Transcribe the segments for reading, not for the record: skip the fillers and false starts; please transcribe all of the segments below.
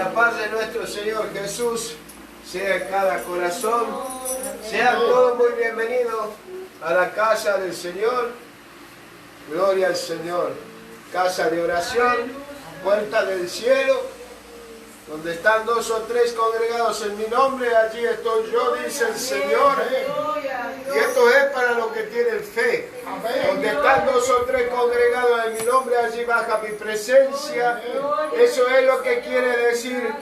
la paz de nuestro Señor Jesús sea en cada corazón. Sean todos muy bienvenidos a la casa del Señor. Gloria al Señor. Casa de oración, puerta del cielo, donde están 2 o 3 congregados en mi nombre, allí estoy yo, dice el Señor. Y esto es para los que tienen fe. Donde están 2 o 3 congregados en mi nombre, allí baja mi presencia. Eso es lo que quiere decir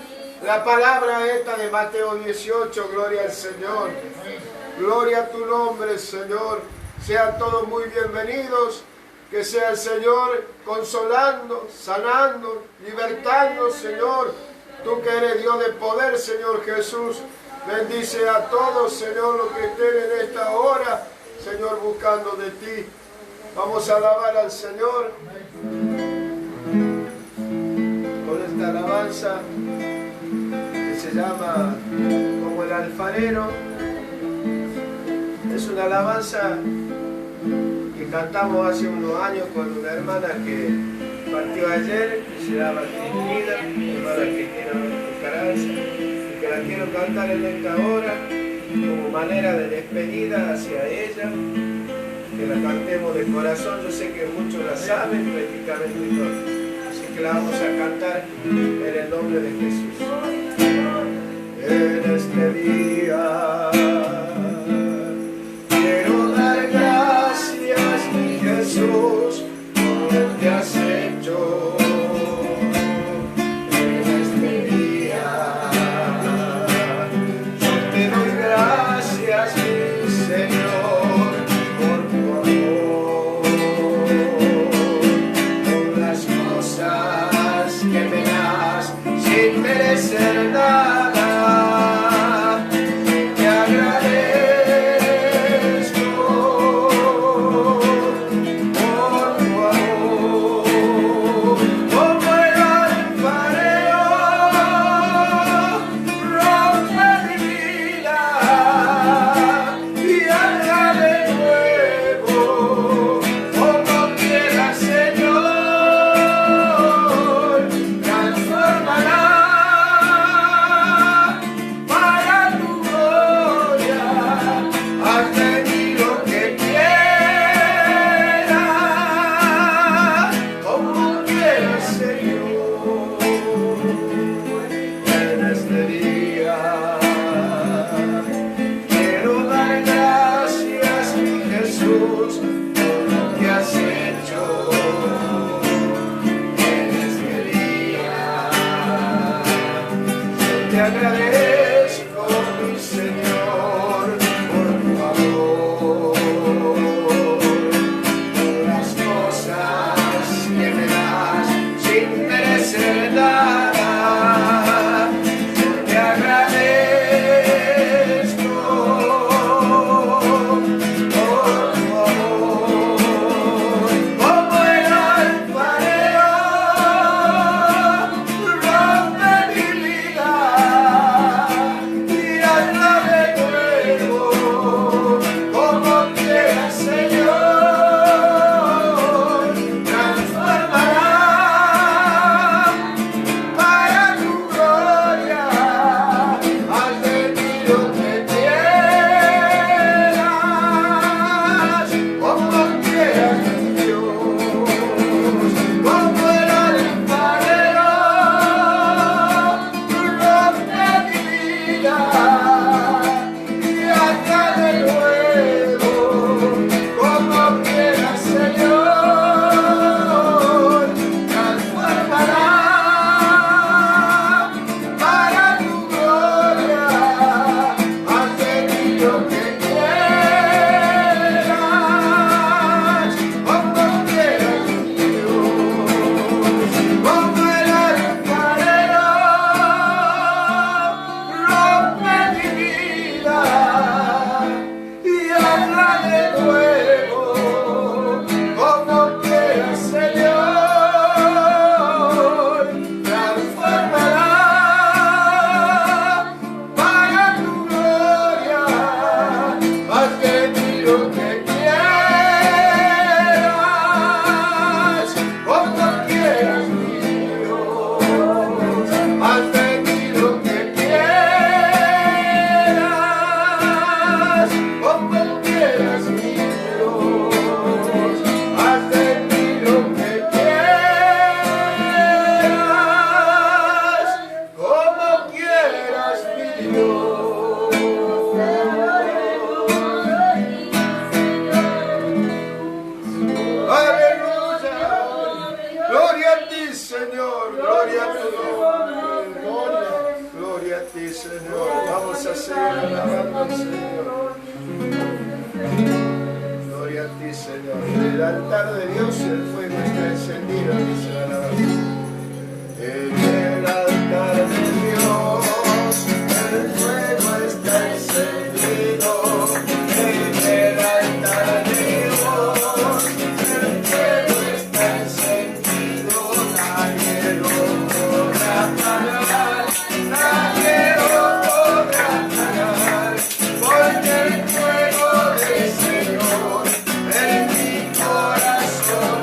la palabra esta de Mateo 18. Gloria al Señor. Gloria a tu nombre, Señor. Sean todos muy bienvenidos. Que sea el Señor consolando, sanando, libertando, Señor. Tú que eres Dios de poder, Señor Jesús. Bendice a todos, Señor, los que estén en esta hora, Señor, buscando de ti. Vamos a alabar al Señor con esta alabanza que se llama Como el alfarero. Es una alabanza que cantamos hace unos años con una hermana que partió ayer, que se llama Cristina, hermana Cristina Caranza, y que la quiero cantar en esta hora como manera de despedida hacia ella, que la cantemos de corazón. Yo sé que muchos la saben prácticamente todo, así que la vamos a cantar en el nombre de Jesús. En este día quiero dar gracias, mi Jesús, por lo que has hecho. En este día yo te doy gracias, mi Señor, por tu amor, por las cosas que me das sin merecer nada. alabando al Señor. Gloria a ti, Señor. En el altar de Dios el fuego está encendido, dice la alabanza. En el altar de Dios el fuego está encendido. En el altar de Dios el fuego está encendido. Nadie lo podrá apagar, nadie lo podrá apagar, porque el fuego del Señor en mi corazón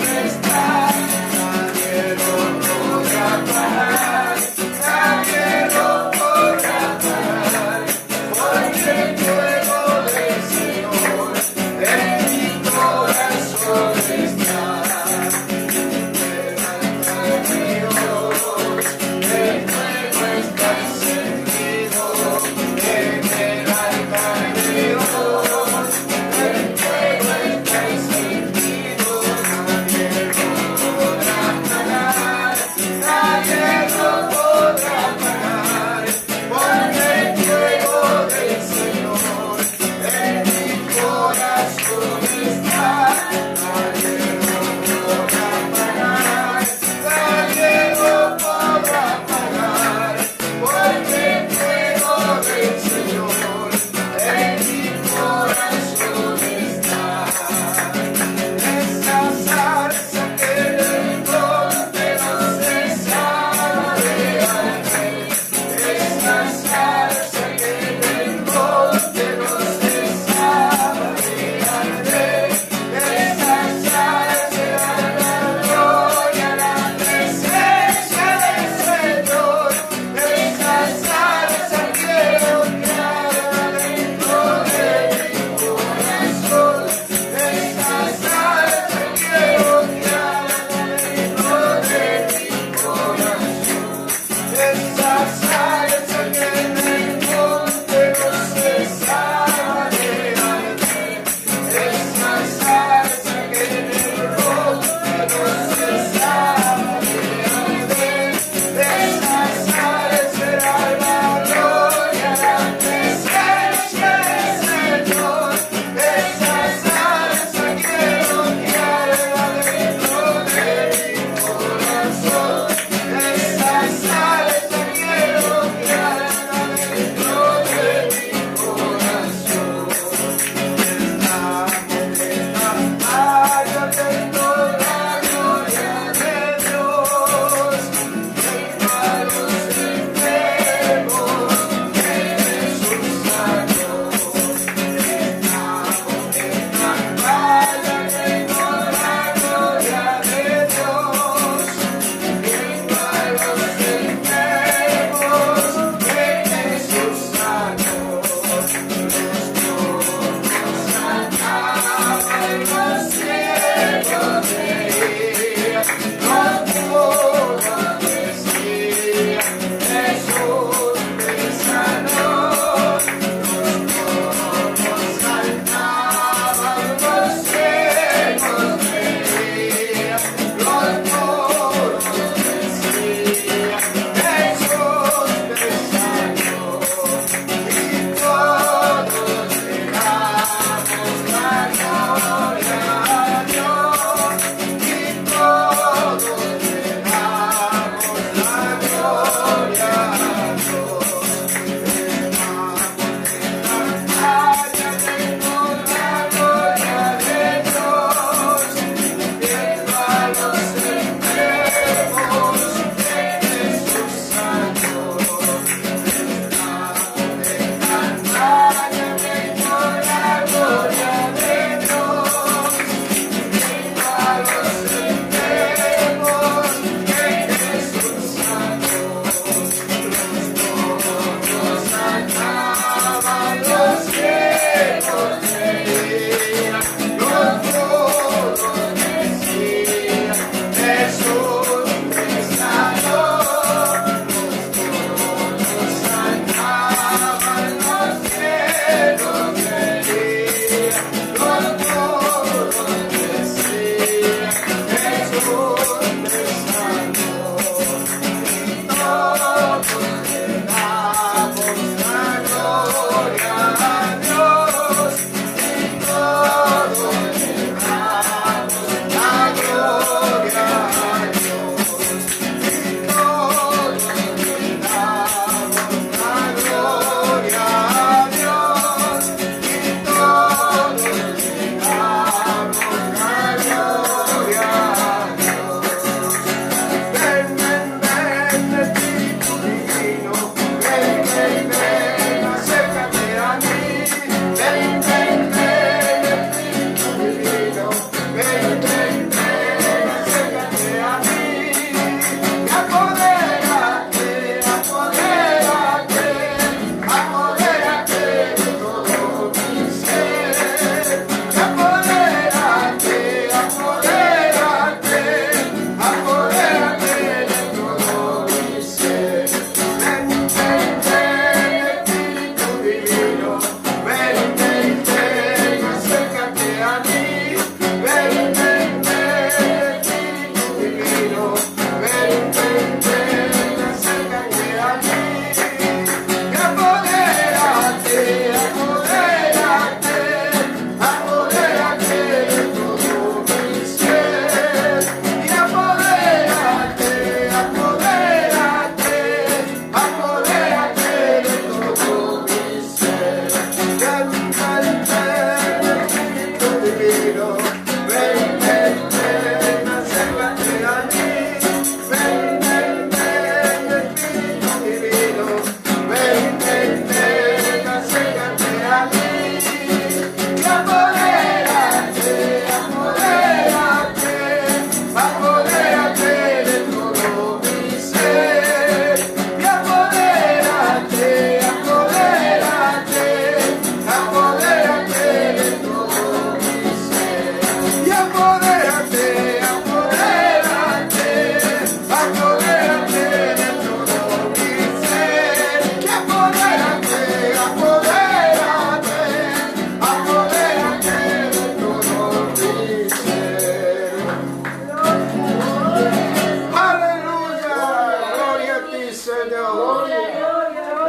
Señor.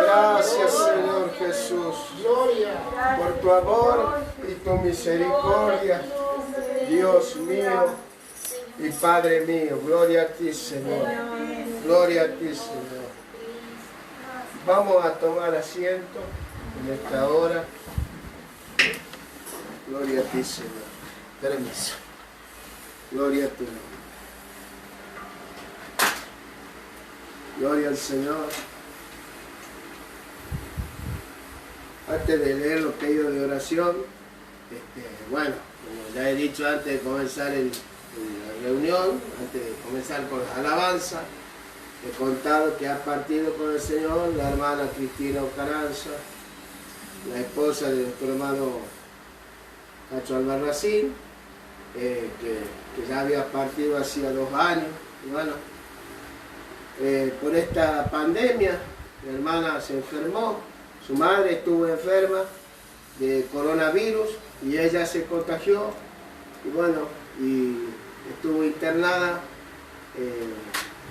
Gracias, Señor Jesús, por tu amor y tu misericordia, Dios mío y Padre mío. Gloria a ti, Señor. Gloria a ti, Señor. Vamos a tomar asiento en esta hora. Gloria a ti, Señor. Permiso. Gloria a tu nombre. Gloria al Señor. Antes de leer los pedidos de oración, bueno, como ya he dicho antes de comenzar la reunión, antes de comenzar con las alabanzas, he contado que ha partido con el Señor la hermana Cristina Ocaranza, la esposa de nuestro hermano Cacho Albarracín, que ya había partido hacía 2 años. Y bueno, por esta pandemia, mi hermana se enfermó, su madre estuvo enferma de coronavirus y ella se contagió y bueno, y estuvo internada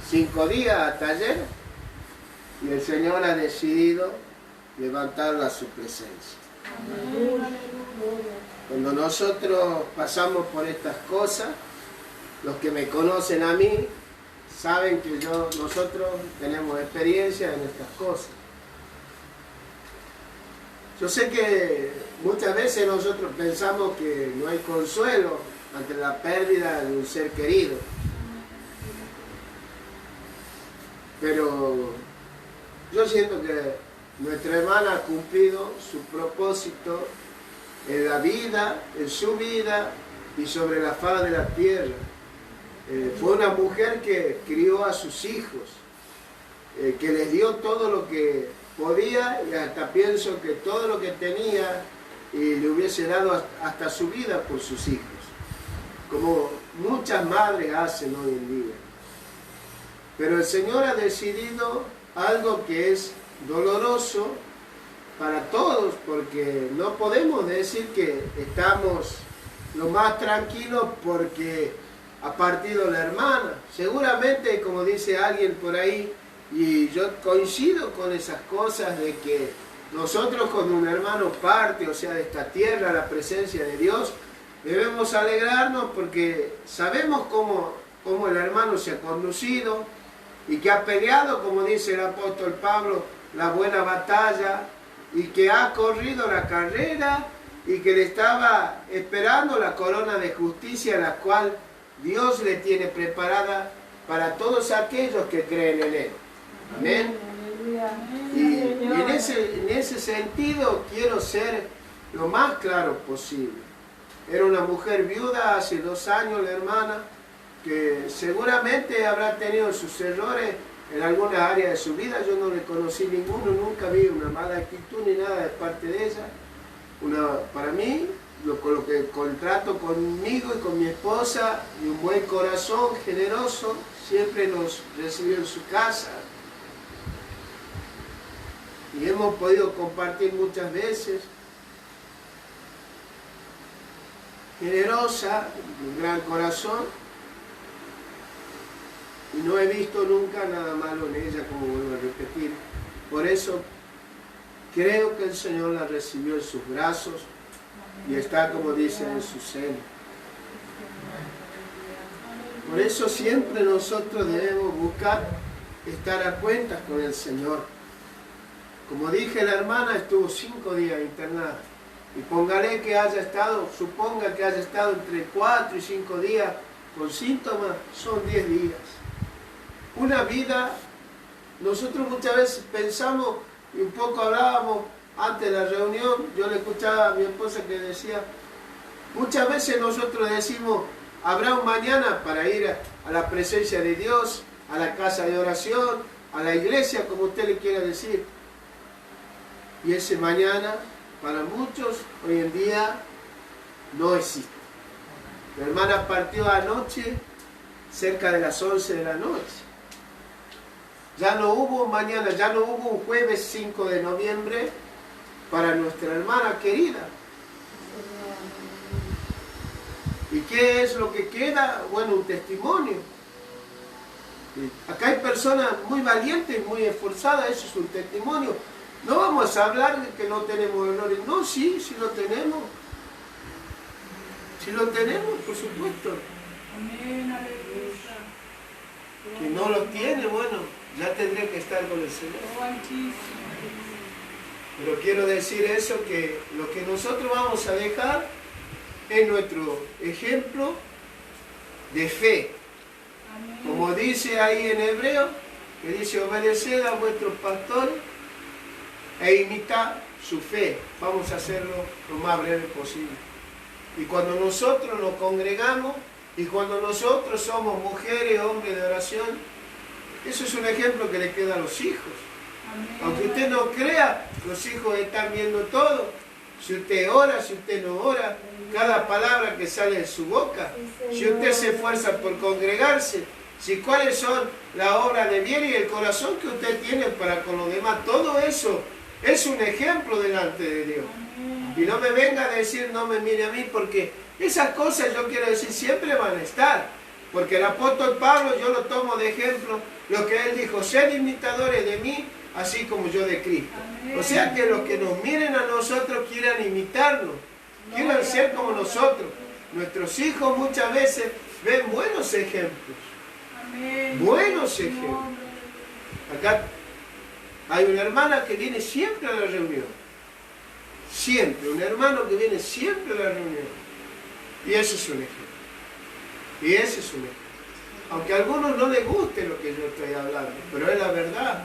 5 días hasta ayer y el Señor ha decidido levantarla a su presencia. Cuando nosotros pasamos por estas cosas, los que me conocen a mí saben que nosotros tenemos experiencia en estas cosas. Yo sé que muchas veces nosotros pensamos que no hay consuelo ante la pérdida de un ser querido. Pero yo siento que nuestra hermana ha cumplido su propósito en la vida, en su vida y sobre la faz de la tierra. Fue una mujer que crió a sus hijos, que les dio todo lo que podía y hasta pienso que todo lo que tenía y le hubiese dado hasta su vida por sus hijos, como muchas madres hacen hoy en día. Pero el Señor ha decidido algo que es doloroso para todos, porque no podemos decir que estamos lo más tranquilos porque ha partido la hermana. Seguramente, como dice alguien por ahí, y yo coincido con esas cosas de que nosotros cuando un hermano parte, o sea, de esta tierra, la presencia de Dios, debemos alegrarnos porque sabemos cómo el hermano se ha conducido y que ha peleado, como dice el apóstol Pablo, la buena batalla y que ha corrido la carrera y que le estaba esperando la corona de justicia, la cual Dios le tiene preparada para todos aquellos que creen en Él. Amén. Y en ese sentido quiero ser lo más claro posible. Era una mujer viuda hace 2 años, la hermana, que seguramente habrá tenido sus errores en alguna área de su vida. Yo no le conocí ninguno, nunca vi una mala actitud ni nada de parte de ella. Para mí, con lo que contrato conmigo y con mi esposa, y un buen corazón generoso, siempre nos recibió en su casa. Y hemos podido compartir muchas veces. Generosa, un gran corazón. Y no he visto nunca nada malo en ella, como vuelvo a repetir. Por eso creo que el Señor la recibió en sus brazos y está, como dice, en su seno. Por eso siempre nosotros debemos buscar estar a cuentas con el Señor. Como dije, la hermana estuvo 5 días internada. Y suponga que haya estado entre 4 y 5 días con síntomas, son 10 días. Una vida, nosotros muchas veces pensamos, y un poco hablábamos antes de la reunión, yo le escuchaba a mi esposa que decía, muchas veces nosotros decimos, habrá un mañana para ir a la presencia de Dios, a la casa de oración, a la iglesia, como usted le quiera decir. Y ese mañana, para muchos, hoy en día, no existe. Mi hermana partió anoche, cerca de las 11 de la noche. Ya no hubo mañana, ya no hubo un jueves 5 de noviembre para nuestra hermana querida. ¿Y qué es lo que queda? Bueno, un testimonio. Acá hay personas muy valientes, muy esforzadas, eso es un testimonio. No vamos a hablar de que no tenemos errores. No, sí lo tenemos. Sí lo tenemos, por supuesto. Que no lo tiene, bueno, ya tendré que estar con el Señor. Pero quiero decir eso, que lo que nosotros vamos a dejar es nuestro ejemplo de fe. Como dice ahí en Hebreo, que dice: obedeced a vuestros pastores e imitad su fe. Vamos a hacerlo lo más breve posible. Y cuando nosotros nos congregamos, y cuando nosotros somos mujeres, hombres de oración, eso es un ejemplo que le queda a los hijos. Amén. Aunque usted no crea, los hijos están viendo todo. Si usted ora, si usted no ora, cada palabra que sale de su boca, si usted se esfuerza por congregarse, si cuáles son las obras de bien y el corazón que usted tiene para con los demás, todo eso es un ejemplo delante de Dios. Y no me venga a decir, no me mire a mí, porque esas cosas, yo quiero decir, siempre van a estar. Porque el apóstol Pablo, yo lo tomo de ejemplo, lo que él dijo: sed imitadores de mí, así como yo de Cristo. Amén. O sea que los que nos miren a nosotros quieran imitarnos, quieran ser como nosotros. Nuestros hijos muchas veces ven buenos ejemplos. Amén. Buenos ejemplos. Acá hay una hermana que viene siempre a la reunión. Siempre, un hermano que viene siempre a la reunión. Y ese es un ejemplo. Y ese es un ejemplo. Aunque a algunos no les guste lo que yo estoy hablando, pero es la verdad.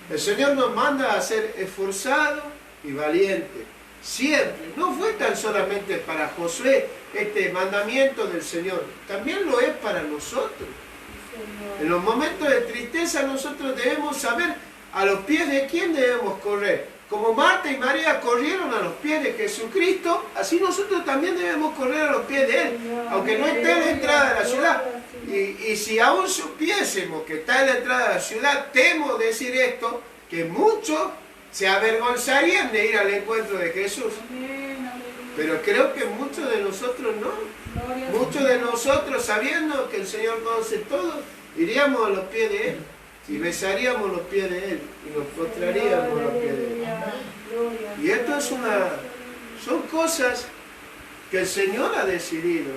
El Señor nos manda a ser esforzados y valientes. Siempre. No fue tan solamente para Josué este mandamiento del Señor. También lo es para nosotros. En los momentos de tristeza nosotros debemos saber a los pies de quién debemos correr. Como Marta y María corrieron a los pies de Jesucristo, así nosotros también debemos correr a los pies de Él, aunque no esté en la entrada de la ciudad. Y si aún supiésemos que está en la entrada de la ciudad, temo decir esto, que muchos se avergonzarían de ir al encuentro de Jesús. Pero creo que muchos de nosotros no. Muchos de nosotros, sabiendo que el Señor conoce todo, iríamos a los pies de Él. Y besaríamos los pies de Él y nos postraríamos a los pies de Él. Y esto son cosas que el Señor ha decidido.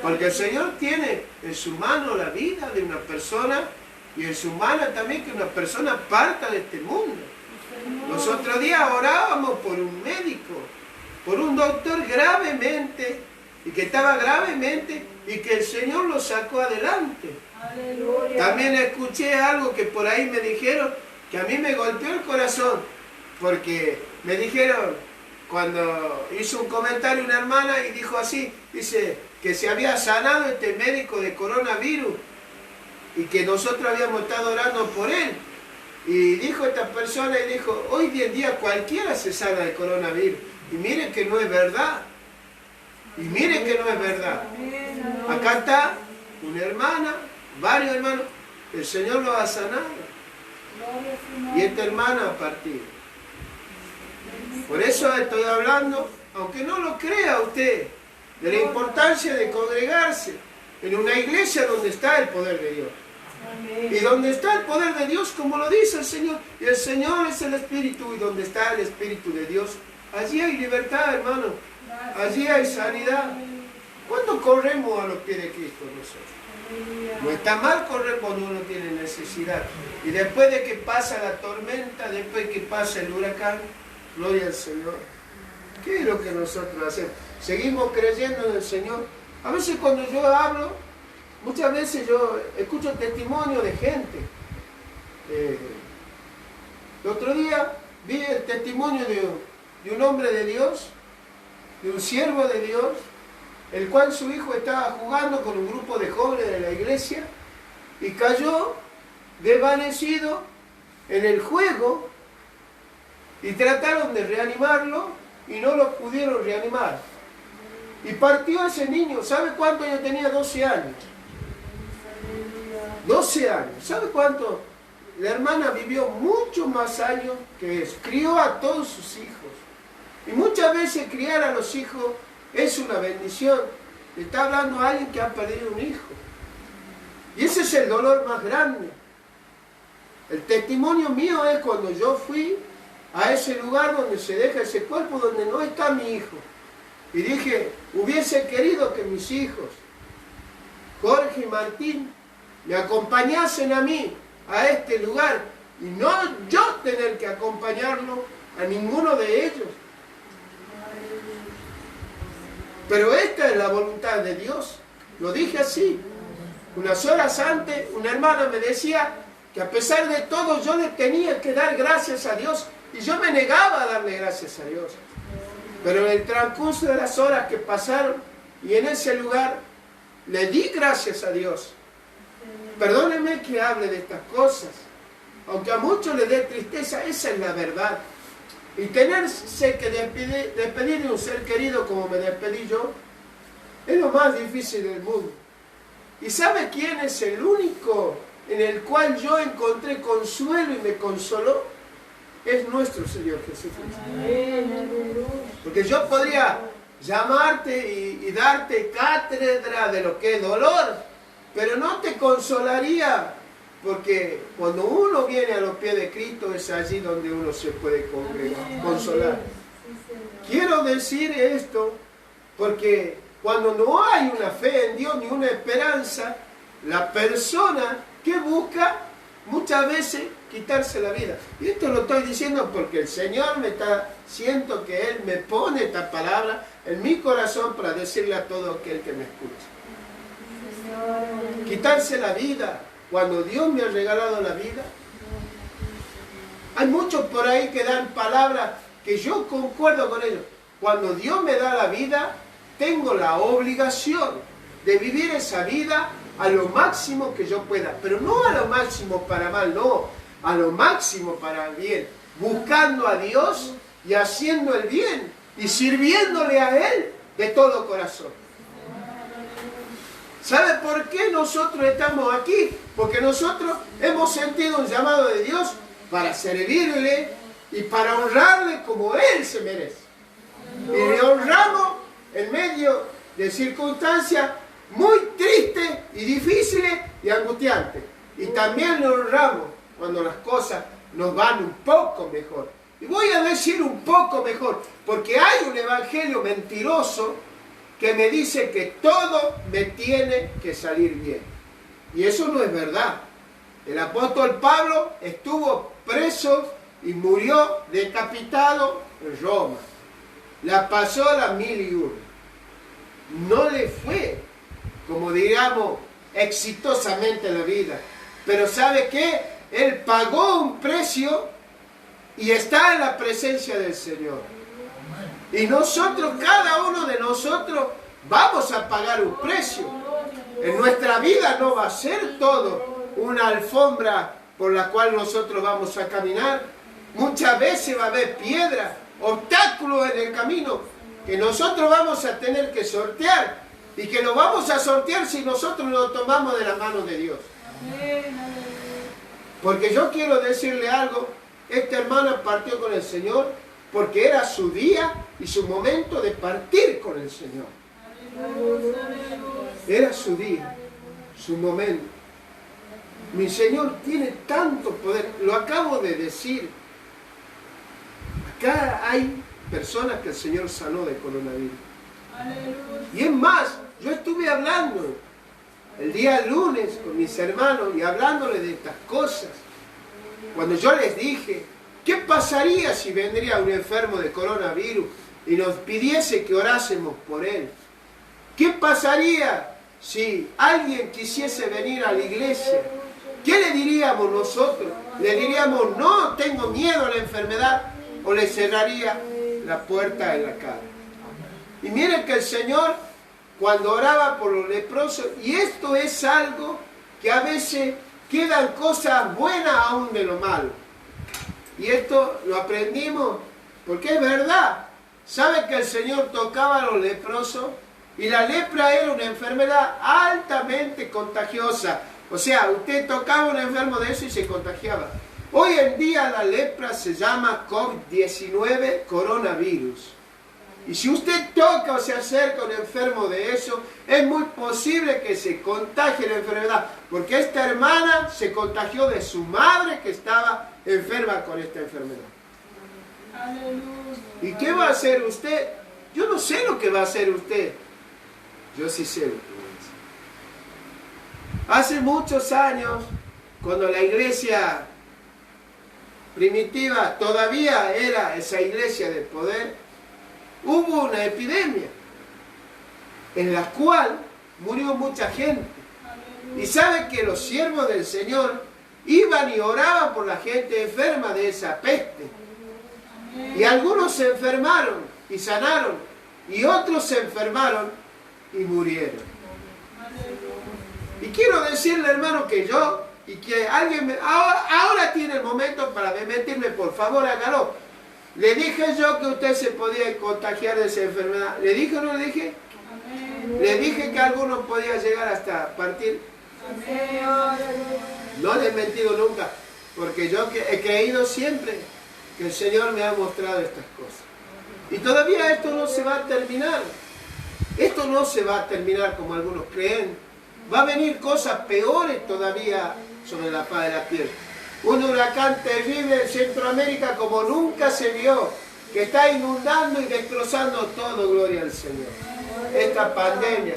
Porque el Señor tiene en su mano la vida de una persona y en su mano también que una persona parta de este mundo. Los otros días orábamos por un médico, por un doctor gravemente, y que estaba gravemente y que el Señor lo sacó adelante. Aleluya. También escuché algo que por ahí me dijeron, que a mí me golpeó el corazón, porque me dijeron, cuando hizo un comentario una hermana y dijo así, dice que se había sanado este médico de coronavirus y que nosotros habíamos estado orando por él. Y dijo esta persona, y dijo, hoy en día cualquiera se sana de coronavirus. Y miren que no es verdad. Y miren que no es verdad. Acá está una hermana, varios hermanos, el Señor los ha sanado. Y esta hermana ha partido. Por eso estoy hablando, aunque no lo crea usted, de la importancia de congregarse en una iglesia donde está el poder de Dios. Y donde está el poder de Dios, como lo dice el Señor, y el Señor es el Espíritu, y donde está el Espíritu de Dios, allí hay libertad, hermano. Allí hay sanidad. ¿Cuándo corremos a los pies de Cristo nosotros? No está mal correr cuando uno tiene necesidad. Y después de que pasa la tormenta, después de que pasa el huracán, gloria al Señor. ¿Qué es lo que nosotros hacemos? Seguimos creyendo en el Señor. A veces cuando yo hablo, muchas veces yo escucho testimonio de gente. El otro día vi el testimonio de un hombre de Dios, de un siervo de Dios, el cual su hijo estaba jugando con un grupo de jóvenes de la iglesia y cayó desvanecido en el juego y trataron de reanimarlo y no lo pudieron reanimar. Y partió ese niño. ¿Sabe cuánto yo tenía? 12 años. 12 años. ¿Sabe cuánto? La hermana vivió muchos más años que eso. Crió a todos sus hijos. Y muchas veces criar a los hijos es una bendición. Le está hablando a alguien que ha perdido un hijo. Y ese es el dolor más grande. El testimonio mío es cuando yo fui a ese lugar donde se deja ese cuerpo, donde no está mi hijo. Y dije, hubiese querido que mis hijos, Jorge y Martín, me acompañasen a mí a este lugar y no yo tener que acompañarlo a ninguno de ellos. Pero esta es la voluntad de Dios. Lo dije así. Unas horas antes, una hermana me decía que a pesar de todo yo le tenía que dar gracias a Dios. Y yo me negaba a darle gracias a Dios. Pero en el transcurso de las horas que pasaron y en ese lugar, le di gracias a Dios. Perdónenme que hable de estas cosas. Aunque a muchos les dé tristeza, esa es la verdad. Y tenerse que despedir de un ser querido como me despedí yo, es lo más difícil del mundo. ¿Y sabe quién es el único en el cual yo encontré consuelo y me consoló? Es nuestro Señor Jesucristo. Porque yo podría llamarte y darte cátedra de lo que es dolor, pero no te consolaría, porque cuando uno viene a los pies de Cristo es allí donde uno se puede consolar. Quiero decir esto porque cuando no hay una fe en Dios ni una esperanza, la persona que busca muchas veces quitarse la vida. Y esto lo estoy diciendo porque el Señor siento que Él me pone esta palabra en mi corazón para decirle a todo aquel que me escucha. Quitarse la vida cuando Dios me ha regalado la vida. Hay muchos por ahí que dan palabras que yo concuerdo con ellos. Cuando Dios me da la vida, tengo la obligación de vivir esa vida a lo máximo que yo pueda, pero no a lo máximo para mal, no, a lo máximo para el bien, buscando a Dios y haciendo el bien y sirviéndole a Él de todo corazón. ¿Sabe por qué nosotros estamos aquí? Porque nosotros hemos sentido un llamado de Dios para servirle y para honrarle como Él se merece. Y le honramos en medio de circunstancias muy tristes y difíciles y angustiantes. Y también le honramos cuando las cosas nos van un poco mejor. Y voy a decir un poco mejor, porque hay un evangelio mentiroso que me dice que todo me tiene que salir bien. Y eso no es verdad. El apóstol Pablo estuvo preso y murió decapitado en Roma. La pasó la 1001. No le fue, como diríamos, exitosamente en la vida. Pero ¿sabe qué? Él pagó un precio y está en la presencia del Señor. Y nosotros, cada uno de nosotros, vamos a pagar un precio. En nuestra vida no va a ser todo una alfombra por la cual nosotros vamos a caminar. Muchas veces va a haber piedras, obstáculos en el camino que nosotros vamos a tener que sortear. Y que lo vamos a sortear si nosotros lo tomamos de la mano de Dios. Porque yo quiero decirle algo. Esta hermana partió con el Señor porque era su día y su momento de partir con el Señor. Era su día, su momento. Mi Señor tiene tanto poder. Lo acabo de decir. Acá hay personas que el Señor sanó de coronavirus. Y es más, yo estuve hablando el día lunes con mis hermanos y hablándoles de estas cosas. Cuando yo les dije, ¿qué pasaría si vendría un enfermo de coronavirus y nos pidiese que orásemos por él? ¿Qué pasaría si alguien quisiese venir a la iglesia? ¿Qué le diríamos nosotros? ¿Le diríamos, no, tengo miedo a la enfermedad? ¿O le cerraría la puerta en la cara? Y miren que el Señor, cuando oraba por los leprosos, y esto es algo que a veces quedan cosas buenas aún de lo malo. Y esto lo aprendimos porque es verdad. ¿Sabe que el Señor tocaba a los leprosos? Y la lepra era una enfermedad altamente contagiosa. O sea, usted tocaba a un enfermo de eso y se contagiaba. Hoy en día la lepra se llama COVID-19 coronavirus. Y si usted toca o se acerca a un enfermo de eso, es muy posible que se contagie la enfermedad. Porque esta hermana se contagió de su madre que estaba enferma con esta enfermedad. ¿Y qué va a hacer usted? Yo no sé lo que va a hacer usted. Yo sí sé lo que va a hacer. Hace muchos años, cuando la iglesia primitiva todavía era esa iglesia de poder, hubo una epidemia en la cual murió mucha gente. Y sabe que los siervos del Señor iban y oraban por la gente enferma de esa peste. Y algunos se enfermaron y sanaron, y otros se enfermaron y murieron. Y quiero decirle, hermano, que yo, y que alguien ahora tiene el momento para desmentirme, por favor, hágalo. ¿Le dije yo que usted se podía contagiar de esa enfermedad? ¿Le dije o no le dije? ¿Le dije que algunos podían llegar hasta partir? No le he mentido nunca, porque yo he creído siempre que el Señor me ha mostrado estas cosas. Y todavía esto no se va a terminar. Esto no se va a terminar como algunos creen. Va a venir cosas peores todavía sobre la faz de la tierra. Un huracán terrible en Centroamérica como nunca se vio, que está inundando y destrozando todo, gloria al Señor. Esta pandemia,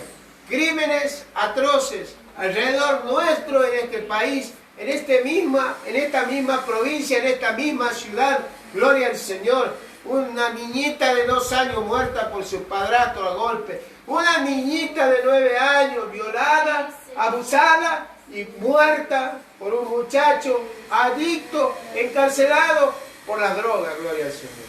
crímenes atroces alrededor nuestro en este país, en esta misma provincia, en esta misma ciudad, gloria al Señor. Una niñita de 2 años muerta por su padrastro a golpe. Una niñita de 9 años violada, abusada y muerta por un muchacho adicto, encarcelado por las drogas, gloria al Señor.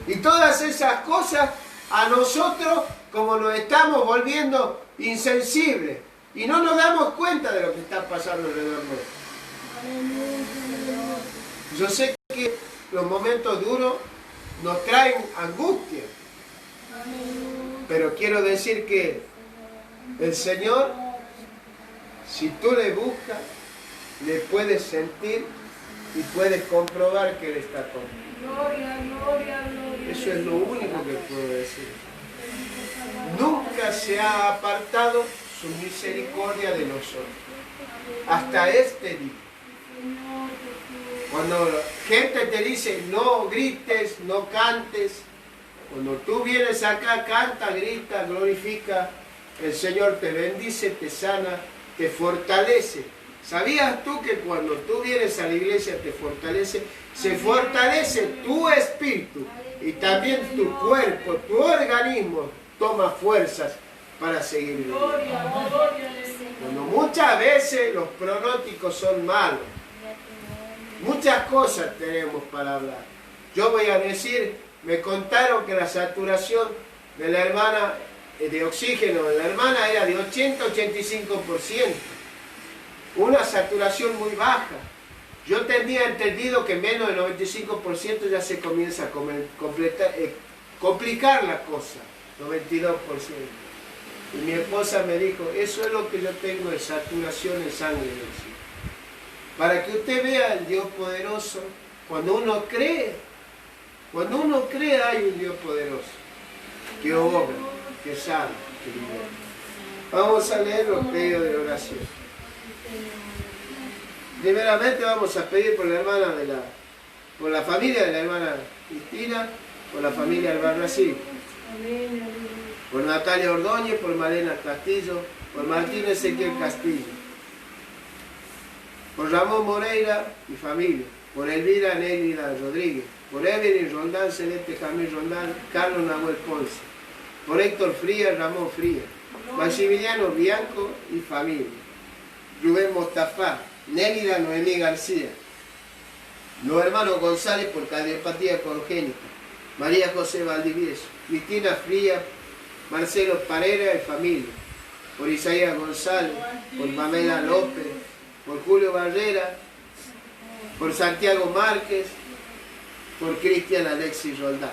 Y todas esas cosas a nosotros, como nos estamos volviendo insensibles, y no nos damos cuenta de lo que está pasando alrededor nuestro. Yo sé que los momentos duros nos traen angustia, pero quiero decir que el Señor, si tú le buscas, le puedes sentir y puedes comprobar que Él está contigo. Eso es lo único que puedo decir. Nunca se ha apartado su misericordia de nosotros, hasta este día. Cuando gente te dice no grites, no cantes, cuando tú vienes acá, canta, grita, glorifica, el Señor te bendice, te sana, te fortalece. ¿Sabías tú que cuando tú vienes a la iglesia te fortalece? Se fortalece tu espíritu y también tu cuerpo, tu organismo toma fuerzas para seguir viviendo. Cuando muchas veces los pronósticos son malos, muchas cosas tenemos para hablar. Yo voy a decir, me contaron que la saturación de la hermana de oxígeno de la hermana era de 80-85%. Una saturación muy baja. Yo tenía entendido que menos del 95% ya se comienza a complicar la cosa, 92%. Y mi esposa me dijo, eso es lo que yo tengo de saturación en sangre. Para que usted vea al Dios poderoso, cuando uno cree hay un Dios poderoso, que obra, que sana, que libera. Vamos a leer los pedidos de oración. Primeramente vamos a pedir por la hermana por la familia de la hermana Cristina, por la familia Albarracín, por Natalia Ordóñez, por Malena Castillo, por Martín Ezequiel Castillo, por Ramón Moreira y familia, por Elvira Nélida Rodríguez, por Evelyn Rondán, Celeste Jamil Rondán, Carlos Nahuel Ponce, por Héctor Frías, Ramón Frías, Maximiliano Bianco y familia, Rubén Mostafá, Nélida Noemí García, los hermanos González por cardiopatía congénita, María José Valdivieso, Cristina Frías, Marcelo Parera y familia, por Isaías González, por Pamela López, por Julio Barrera, por Santiago Márquez, por Cristian Alexis Roldán.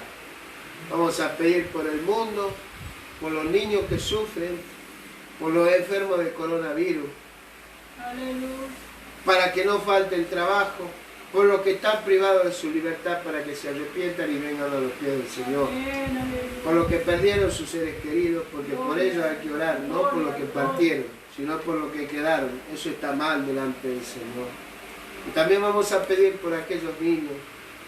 Vamos a pedir por el mundo, por los niños que sufren, por los enfermos de coronavirus, para que no falte el trabajo, por los que están privados de su libertad para que se arrepientan y vengan a los pies del Señor. Por los que perdieron sus seres queridos, porque por ellos hay que orar, no por los que partieron, sino por los que quedaron. Eso está mal delante del Señor. Y también vamos a pedir por aquellos niños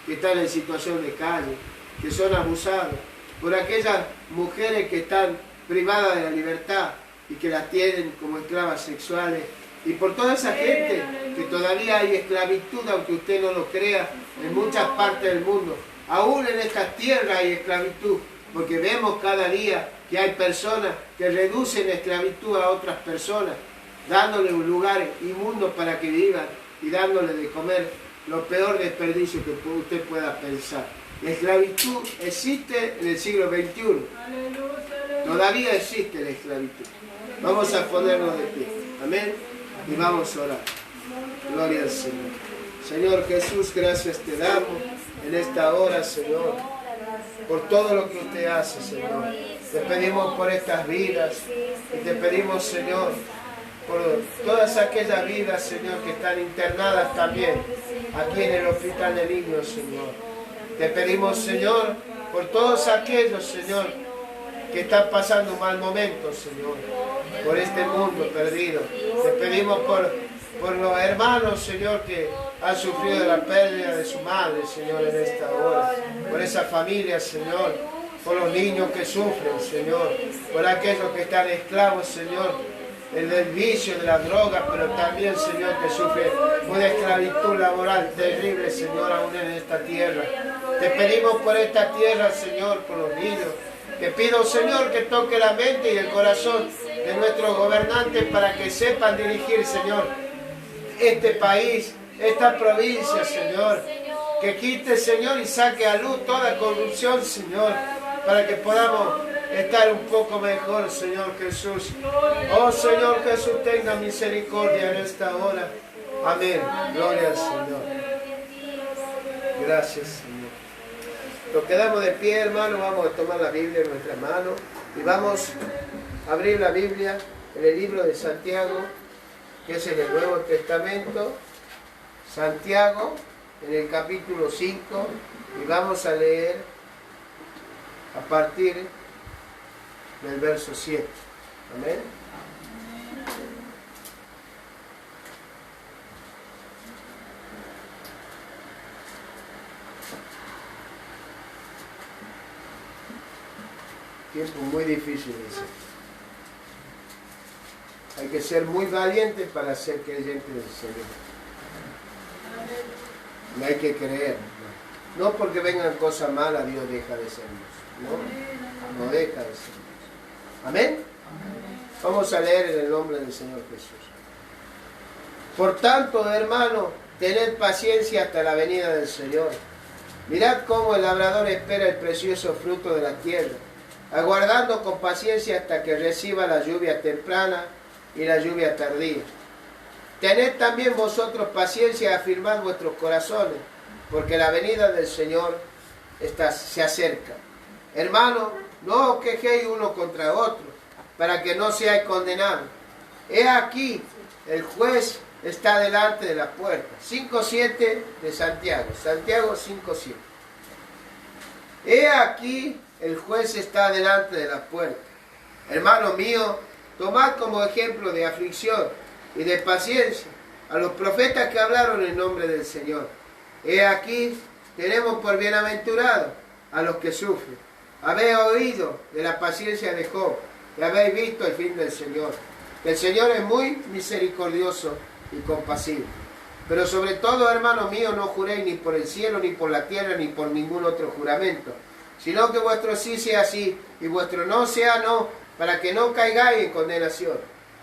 que están en situación de calle, que son abusados, por aquellas mujeres que están privadas de la libertad y que las tienen como esclavas sexuales, y por toda esa gente que todavía hay esclavitud, aunque usted no lo crea, en muchas partes del mundo. Aún en estas tierras hay esclavitud, porque vemos cada día que hay personas que reducen esclavitud a otras personas, dándole un lugar inmundo para que vivan y dándole de comer lo peor desperdicio que usted pueda pensar. La esclavitud existe en el siglo XXI. Todavía existe la esclavitud. Vamos a ponernos de pie. Amén. Y vamos a orar. Gloria al Señor. Señor Jesús, gracias te damos en esta hora, Señor, por todo lo que usted hace, Señor. Te pedimos por estas vidas y te pedimos, Señor, por todas aquellas vidas, Señor, que están internadas también aquí en el Hospital de Niños, Señor. Te pedimos, Señor, por todos aquellos, Señor, que están pasando un mal momento, Señor, por este mundo perdido. Te pedimos por los hermanos, Señor, que han sufrido la pérdida de su madre, Señor, en esta hora. Por esa familia, Señor, por los niños que sufren, Señor, por aquellos que están esclavos, Señor, del vicio, de la droga, pero también, Señor, que sufren una esclavitud laboral terrible, Señor, aún en esta tierra. Te pedimos por esta tierra, Señor, por los niños. Te pido, Señor, que toque la mente y el corazón de nuestros gobernantes para que sepan dirigir, Señor, este país, esta provincia, Señor. Que quite, Señor, y saque a luz toda corrupción, Señor, para que podamos estar un poco mejor, Señor Jesús. Oh, Señor Jesús, tenga misericordia en esta hora. Amén. Gloria al Señor. Gracias, Señor. Nos quedamos de pie, hermano. Vamos a tomar la Biblia en nuestra mano y vamos a abrir la Biblia en el libro de Santiago, que es en el Nuevo Testamento. Santiago, en el capítulo 5, y vamos a leer a partir del verso 7. Amén. Tiempo muy difícil ese. Hay que ser muy valiente para ser creyente del Señor. No hay que creer. No porque vengan cosas malas, Dios deja de ser Dios. No deja de ser Dios. Amén. Vamos a leer en el nombre del Señor Jesús. Por tanto, hermano, tened paciencia hasta la venida del Señor. Mirad cómo el labrador espera el precioso fruto de la tierra, aguardando con paciencia hasta que reciba la lluvia temprana y la lluvia tardía. Tened también vosotros paciencia y afirmad vuestros corazones, porque la venida del Señor se acerca. Hermanos, no os quejéis uno contra otro, para que no seáis condenados. He aquí, el juez está delante de la puerta. 5:7 de Santiago. Santiago 5:7. He aquí, el juez está delante de la puerta. Hermano mío, tomad como ejemplo de aflicción y de paciencia a los profetas que hablaron en nombre del Señor. He aquí, tenemos por bienaventurados a los que sufren. Habéis oído de la paciencia de Job y habéis visto el fin del Señor. El Señor es muy misericordioso y compasivo. Pero sobre todo, hermano mío, no juréis ni por el cielo, ni por la tierra, ni por ningún otro juramento, sino que vuestro sí sea sí y vuestro no sea no, para que no caigáis en condenación.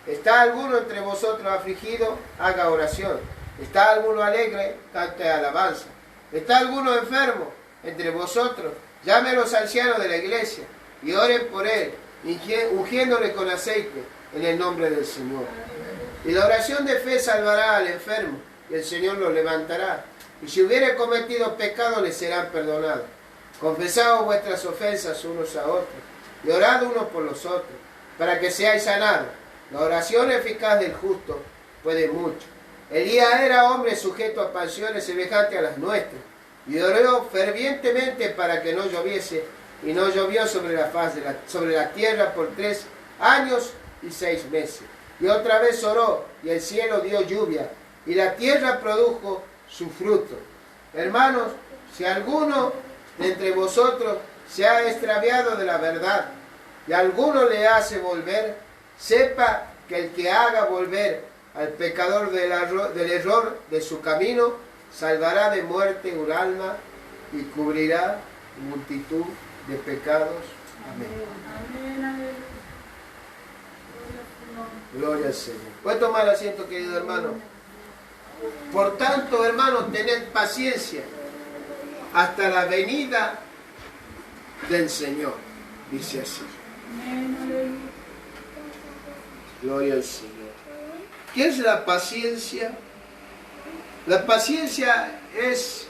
¿Está alguno entre vosotros afligido? Haga oración. ¿Está alguno alegre? Cante alabanza. ¿Está alguno enfermo entre vosotros? Llame a los ancianos de la iglesia y oren por él, ungiéndole con aceite en el nombre del Señor. Y la oración de fe salvará al enfermo, y el Señor lo levantará. Y si hubiere cometido pecado, le serán perdonados. Confesaos vuestras ofensas unos a otros, y orad unos por los otros, para que seáis sanados. La oración eficaz del justo puede mucho. Elías era hombre sujeto a pasiones semejantes a las nuestras, y oró fervientemente para que no lloviese, y no llovió sobre la faz sobre la tierra por 3 años y 6 meses. Y otra vez oró, y el cielo dio lluvia, y la tierra produjo su fruto. Hermanos, si alguno de entre vosotros se ha extraviado de la verdad, y alguno le hace volver, sepa que el que haga volver al pecador del error de su camino, salvará de muerte un alma y cubrirá multitud de pecados. Amén. Gloria al Señor. ¿Puede tomar asiento, querido hermano? Por tanto, hermanos, tened paciencia hasta la venida del Señor. Dice así. Gloria al Señor. ¿Qué es la paciencia? La paciencia es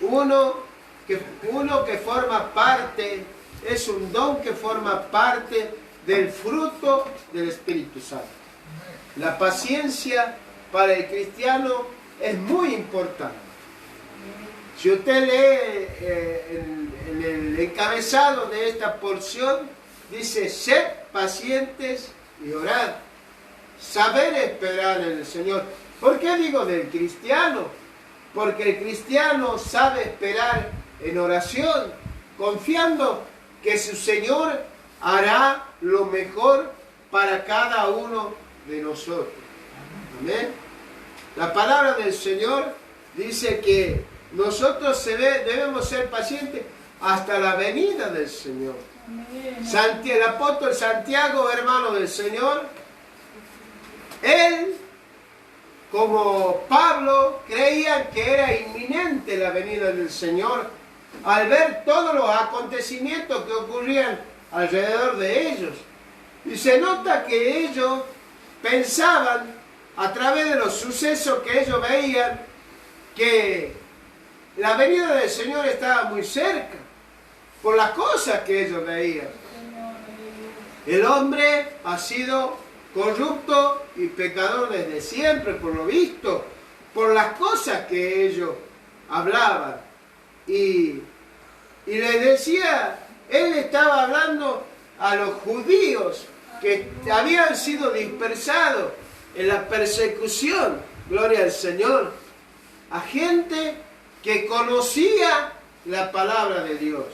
uno que forma parte, es un don que forma parte del fruto del Espíritu Santo. La paciencia para el cristiano es muy importante. Si usted lee en el encabezado de esta porción, dice: sed pacientes y orad. Saber esperar en el Señor. ¿Por qué digo del cristiano? Porque el cristiano sabe esperar en oración, confiando que su Señor hará lo mejor para cada uno de nosotros. Amén. La palabra del Señor dice que nosotros debemos ser pacientes hasta la venida del Señor. El apóstol Santiago, hermano del Señor, él, como Pablo, creían que era inminente la venida del Señor al ver todos los acontecimientos que ocurrían alrededor de ellos. Y se nota que ellos pensaban, a través de los sucesos que ellos veían, que la venida del Señor estaba muy cerca, por las cosas que ellos veían. El hombre ha sido corrupto y pecador desde siempre, por lo visto, por las cosas que ellos hablaban. Y les decía, él estaba hablando a los judíos que habían sido dispersados en la persecución, gloria al Señor, a gente que conocía la palabra de Dios.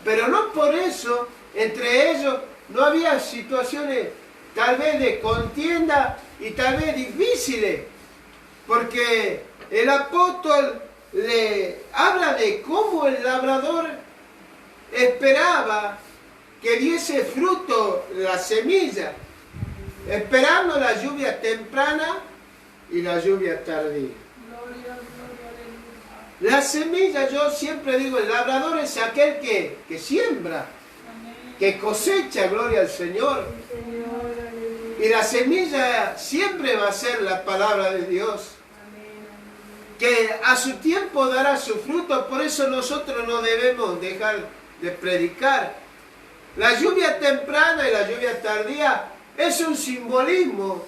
Pero no por eso, entre ellos no había situaciones tal vez de contienda y tal vez difíciles, porque el apóstol le habla de cómo el labrador esperaba que diese fruto la semilla, esperando la lluvia temprana y la lluvia tardía. La semilla, yo siempre digo, el labrador es aquel que siembra, que cosecha, gloria al Señor. Y la semilla siempre va a ser la palabra de Dios, que a su tiempo dará su fruto. Por eso nosotros no debemos dejar de predicar. La lluvia temprana y la lluvia tardía es un simbolismo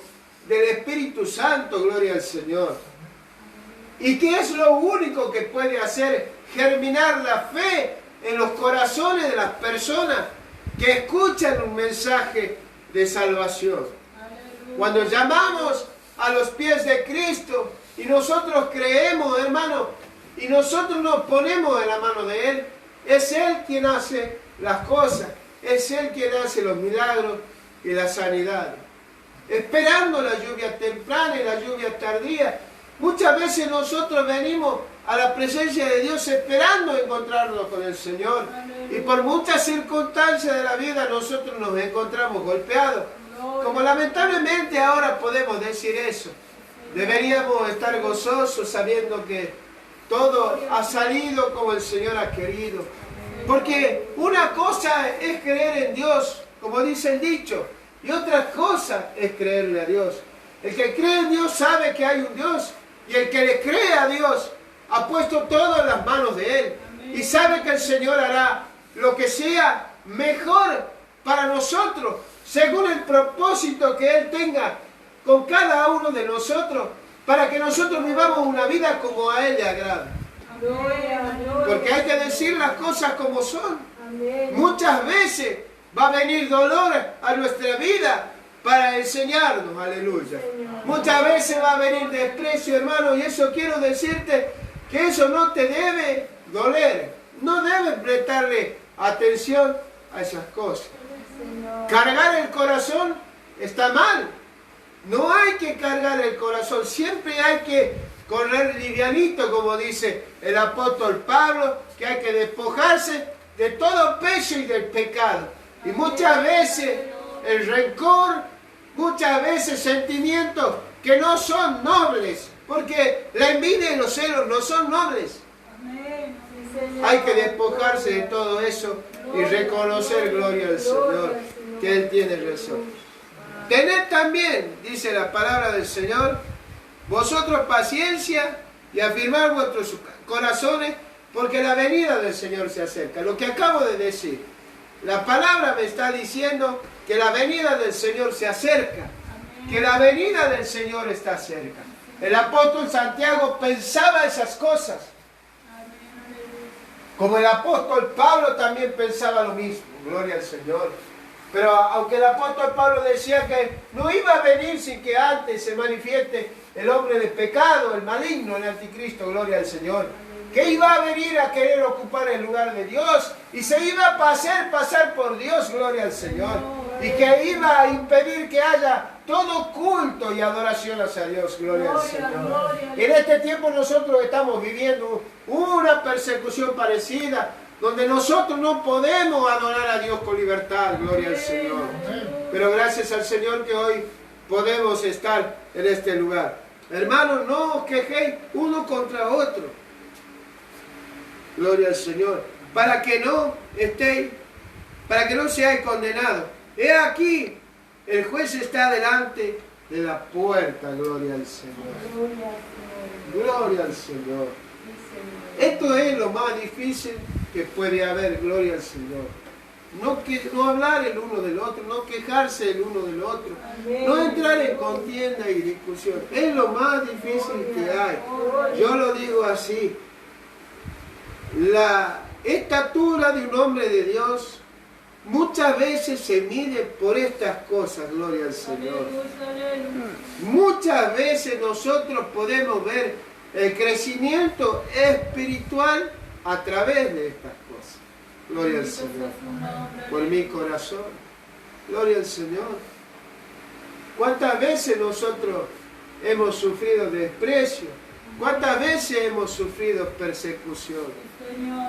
del Espíritu Santo, gloria al Señor. Y que es lo único que puede hacer germinar la fe en los corazones de las personas que escuchan un mensaje de salvación. Cuando llamamos a los pies de Cristo y nosotros creemos, hermano, y nosotros nos ponemos en la mano de Él, es Él quien hace las cosas, es Él quien hace los milagros y la sanidad. Esperando la lluvia temprana y la lluvia tardía. Muchas veces nosotros venimos a la presencia de Dios esperando encontrarnos con el Señor. Y por muchas circunstancias de la vida nosotros nos encontramos golpeados. Como lamentablemente ahora podemos decir eso. Deberíamos estar gozosos sabiendo que todo ha salido como el Señor ha querido. Porque una cosa es creer en Dios, como dice el dicho, y otra cosa es creerle a Dios. El que cree en Dios sabe que hay un Dios, y el que le cree a Dios ha puesto todo en las manos de Él. Y sabe que el Señor hará lo que sea mejor para nosotros, según el propósito que Él tenga con cada uno de nosotros. para que nosotros vivamos una vida como a Él le agrada. Porque hay que decir las cosas como son. Muchas veces va a venir dolor a nuestra vida para enseñarnos, aleluya. Muchas veces va a venir desprecio, hermano, y eso quiero decirte que eso no te debe doler. No debes prestarle atención a esas cosas. Cargar el corazón está mal. No hay que cargar el corazón. Siempre hay que correr livianito, como dice el apóstol Pablo, que hay que despojarse de todo peso y del pecado. Y muchas veces el rencor, muchas veces sentimientos que no son nobles, porque la envidia y los celos no son nobles. Hay que despojarse de todo eso y reconocer, gloria al Señor, que Él tiene razón. Tened también, dice la palabra del Señor, vosotros paciencia y afirmad vuestros corazones, porque la venida del Señor se acerca. Lo que acabo de decir, la palabra me está diciendo que la venida del Señor se acerca, que la venida del Señor está cerca. El apóstol Santiago pensaba esas cosas, como el apóstol Pablo también pensaba lo mismo, gloria al Señor. Pero aunque el apóstol Pablo decía que no iba a venir sin que antes se manifieste el hombre de pecado, el maligno, el anticristo, gloria al Señor, que iba a venir a querer ocupar el lugar de Dios y se iba a pasar por Dios, gloria al Señor, y que iba a impedir que haya todo culto y adoración hacia Dios, gloria al Señor. En este tiempo nosotros estamos viviendo una persecución parecida, donde nosotros no podemos adorar a Dios con libertad, gloria al Señor. Pero gracias al Señor que hoy podemos estar en este lugar. Hermanos, no os quejéis uno contra otro. Gloria al Señor. Para que no seáis condenados. He aquí, el juez está delante de la puerta, gloria al Señor. Gloria al Señor. Esto es lo más difícil que puede haber, gloria al Señor. No hablar el uno del otro, no quejarse el uno del otro, no entrar en contienda y discusión. Es lo más difícil que hay. Yo lo digo así. La estatura de un hombre de Dios muchas veces se mide por estas cosas, gloria al Señor. Muchas veces nosotros podemos ver el crecimiento espiritual a través de estas cosas. Gloria al Señor. Por mi corazón. Gloria al Señor. ¿Cuántas veces nosotros hemos sufrido desprecio? ¿Cuántas veces hemos sufrido persecución?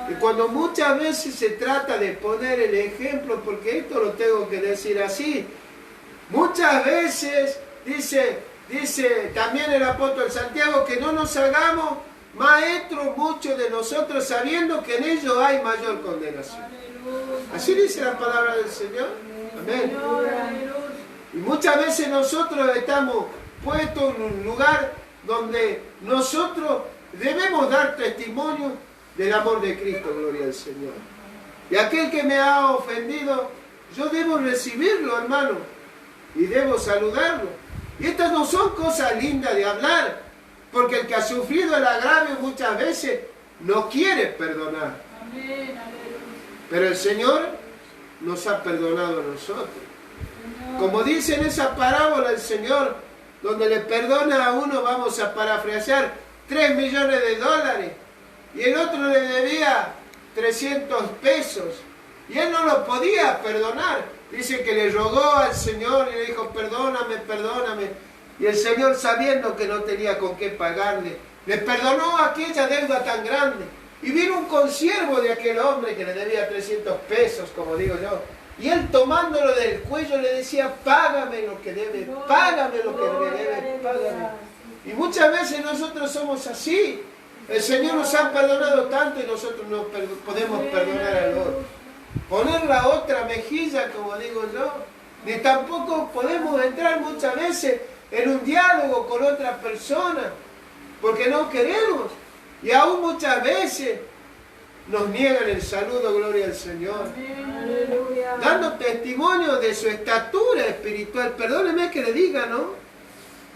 Y cuando muchas veces se trata de poner el ejemplo, porque esto lo tengo que decir así, muchas veces dice también el apóstol Santiago que no nos hagamos maestros muchos de nosotros sabiendo que en ellos hay mayor condenación. Así dice la palabra del Señor. Amén. Y muchas veces nosotros estamos puestos en un lugar donde nosotros debemos dar testimonio del amor de Cristo, gloria al Señor. Y aquel que me ha ofendido, yo debo recibirlo, hermano, y debo saludarlo. Y estas no son cosas lindas de hablar, porque el que ha sufrido el agravio muchas veces no quiere perdonar. Pero el Señor nos ha perdonado a nosotros. Como dice en esa parábola el Señor, donde le perdona a uno, vamos a parafrasear, 3 millones de dólares, y el otro le debía 300 pesos, y él no lo podía perdonar. Dice que le rogó al Señor y le dijo, perdóname, perdóname. Y el Señor, sabiendo que no tenía con qué pagarle, le perdonó aquella deuda tan grande. Y vino un consiervo de aquel hombre que le debía 300 pesos, como digo yo. Y él, tomándolo del cuello, le decía, págame lo que debe, págame lo que me debe, págame. Y muchas veces nosotros somos así. El Señor nos ha perdonado tanto y nosotros no podemos perdonar al otro. Poner la otra mejilla, como digo yo. Ni tampoco podemos entrar muchas veces en un diálogo con otra persona, porque no queremos. Y aún muchas veces nos niegan el saludo, gloria al Señor. Aleluya. Dando testimonio de su estatura espiritual. Perdóneme que le diga, ¿no?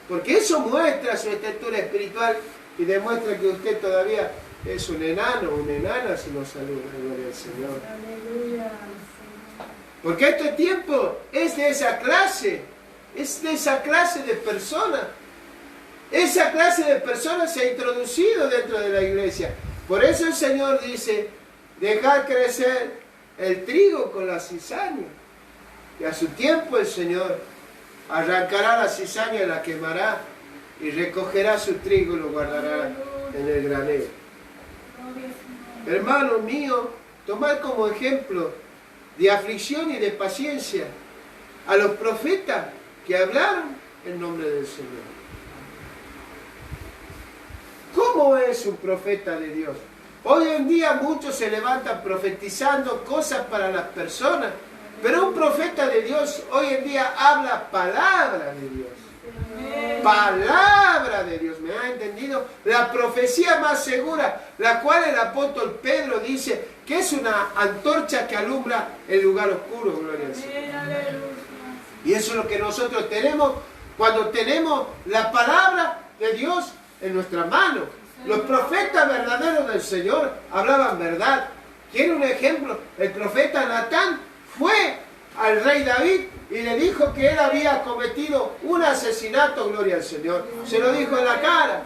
Porque eso muestra su estatura espiritual y demuestra que usted todavía es un enano, una enana si no saluda. Gloria al Señor. Aleluya. Porque este tiempo es de esa clase de personas. Esa clase de personas se ha introducido dentro de la iglesia. Por eso el Señor dice, dejar crecer el trigo con la cizaña. Y a su tiempo el Señor arrancará la cizaña y la quemará, y recogerá su trigo y lo guardará en el granero. Hermano mío, tomad como ejemplo de aflicción y de paciencia a los profetas que hablaron en nombre del Señor. ¿Cómo es un profeta de Dios? Hoy en día muchos se levantan profetizando cosas para las personas, pero un profeta de Dios hoy en día habla palabra de Dios. Palabra de Dios, ¿me ha entendido? La profecía más segura, la cual el apóstol Pedro dice que es una antorcha que alumbra el lugar oscuro, gloria al Señor. Y eso es lo que nosotros tenemos cuando tenemos la palabra de Dios en nuestra mano. Los profetas verdaderos del Señor hablaban verdad. ¿Quiere un ejemplo? El profeta Natán fue al rey David y le dijo que él había cometido un asesinato, gloria al Señor. Se lo dijo en la cara.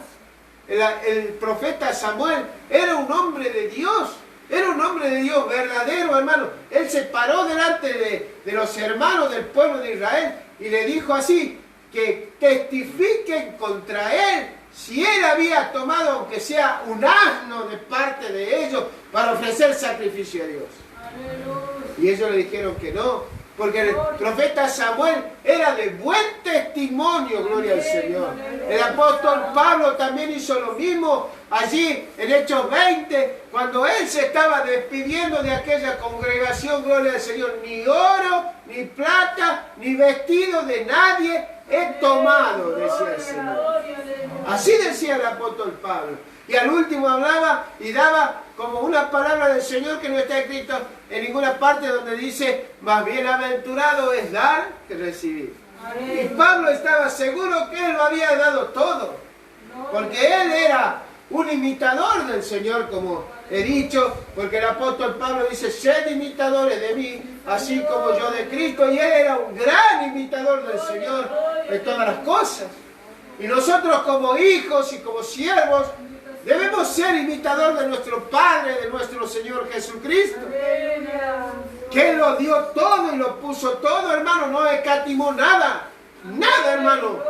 El profeta Samuel era un hombre de Dios. Era un hombre de Dios verdadero, hermano. Él se paró delante de los hermanos del pueblo de Israel y le dijo así, que testifiquen contra él si él había tomado, aunque sea un asno de parte de ellos, para ofrecer sacrificio a Dios. Aleluya. Y ellos le dijeron que no, porque el profeta Samuel era de buen testimonio, gloria al Señor. El apóstol Pablo también hizo lo mismo allí en Hechos 20, cuando él se estaba despidiendo de aquella congregación, gloria al Señor. Ni oro, ni plata, ni vestido de nadie he tomado, decía el Señor. Así decía el apóstol Pablo. Y al último hablaba y daba como una palabra del Señor que no está escrito en ninguna parte, donde dice, más bienaventurado es dar que recibir. Y Pablo estaba seguro que él lo había dado todo, porque él era un imitador del Señor, como he dicho, porque el apóstol Pablo dice, sed imitadores de mí, así como yo de Cristo, y él era un gran imitador del Señor de todas las cosas. Y nosotros como hijos y como siervos debemos ser imitadores de nuestro Padre, de nuestro Señor Jesucristo, que Él lo dio todo y lo puso todo, hermano, no escatimó nada, nada, hermano.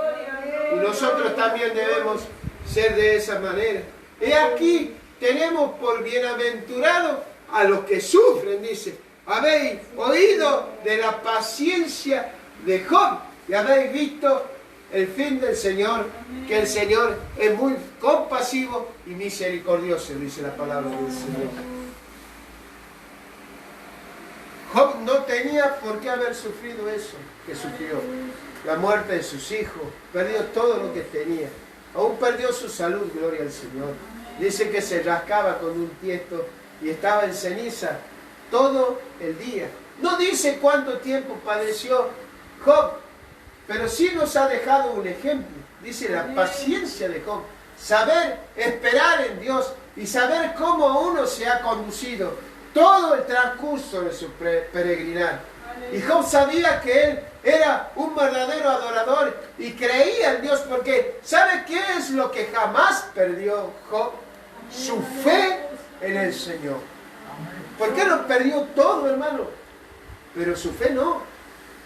Y nosotros también debemos ser de esa manera. Y aquí tenemos por bienaventurados a los que sufren, dice, habéis oído de la paciencia de Job y habéis visto el fin del Señor, que el Señor es muy compasivo y misericordioso, dice la palabra del Señor. Job no tenía por qué haber sufrido eso que sufrió. La muerte de sus hijos, perdió todo lo que tenía. Aún perdió su salud, gloria al Señor. Dice que se rascaba con un tiesto y estaba en ceniza todo el día. No dice cuánto tiempo padeció Job, pero sí nos ha dejado un ejemplo. Dice la paciencia de Job. Saber esperar en Dios y saber cómo uno se ha conducido todo el transcurso de su peregrinar. Y Job sabía que él era un verdadero adorador y creía en Dios, porque ¿sabe qué es lo que jamás perdió Job? Su fe en el Señor. ¿Por qué no perdió todo, hermano? Pero su fe no.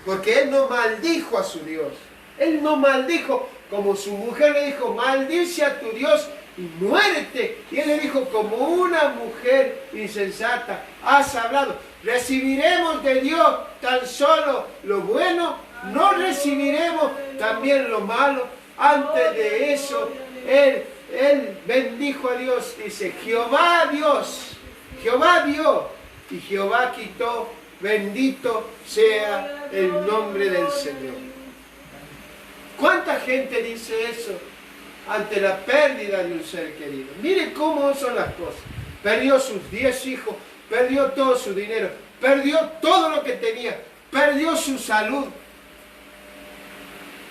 Porque él no maldijo a su Dios. Él no maldijo, como su mujer le dijo, maldice a tu Dios y muérete. Y él le dijo, como una mujer insensata, has hablado. ¿Recibiremos de Dios tan solo lo bueno? ¿No recibiremos también lo malo? Antes de eso, él bendijo a Dios. Dice, Jehová Dios, Jehová dio y Jehová quitó. Bendito sea el nombre del Señor. ¿Cuánta gente dice eso ante la pérdida de un ser querido? Mire cómo son las cosas. Perdió sus 10 hijos, perdió todo su dinero, perdió todo lo que tenía, perdió su salud.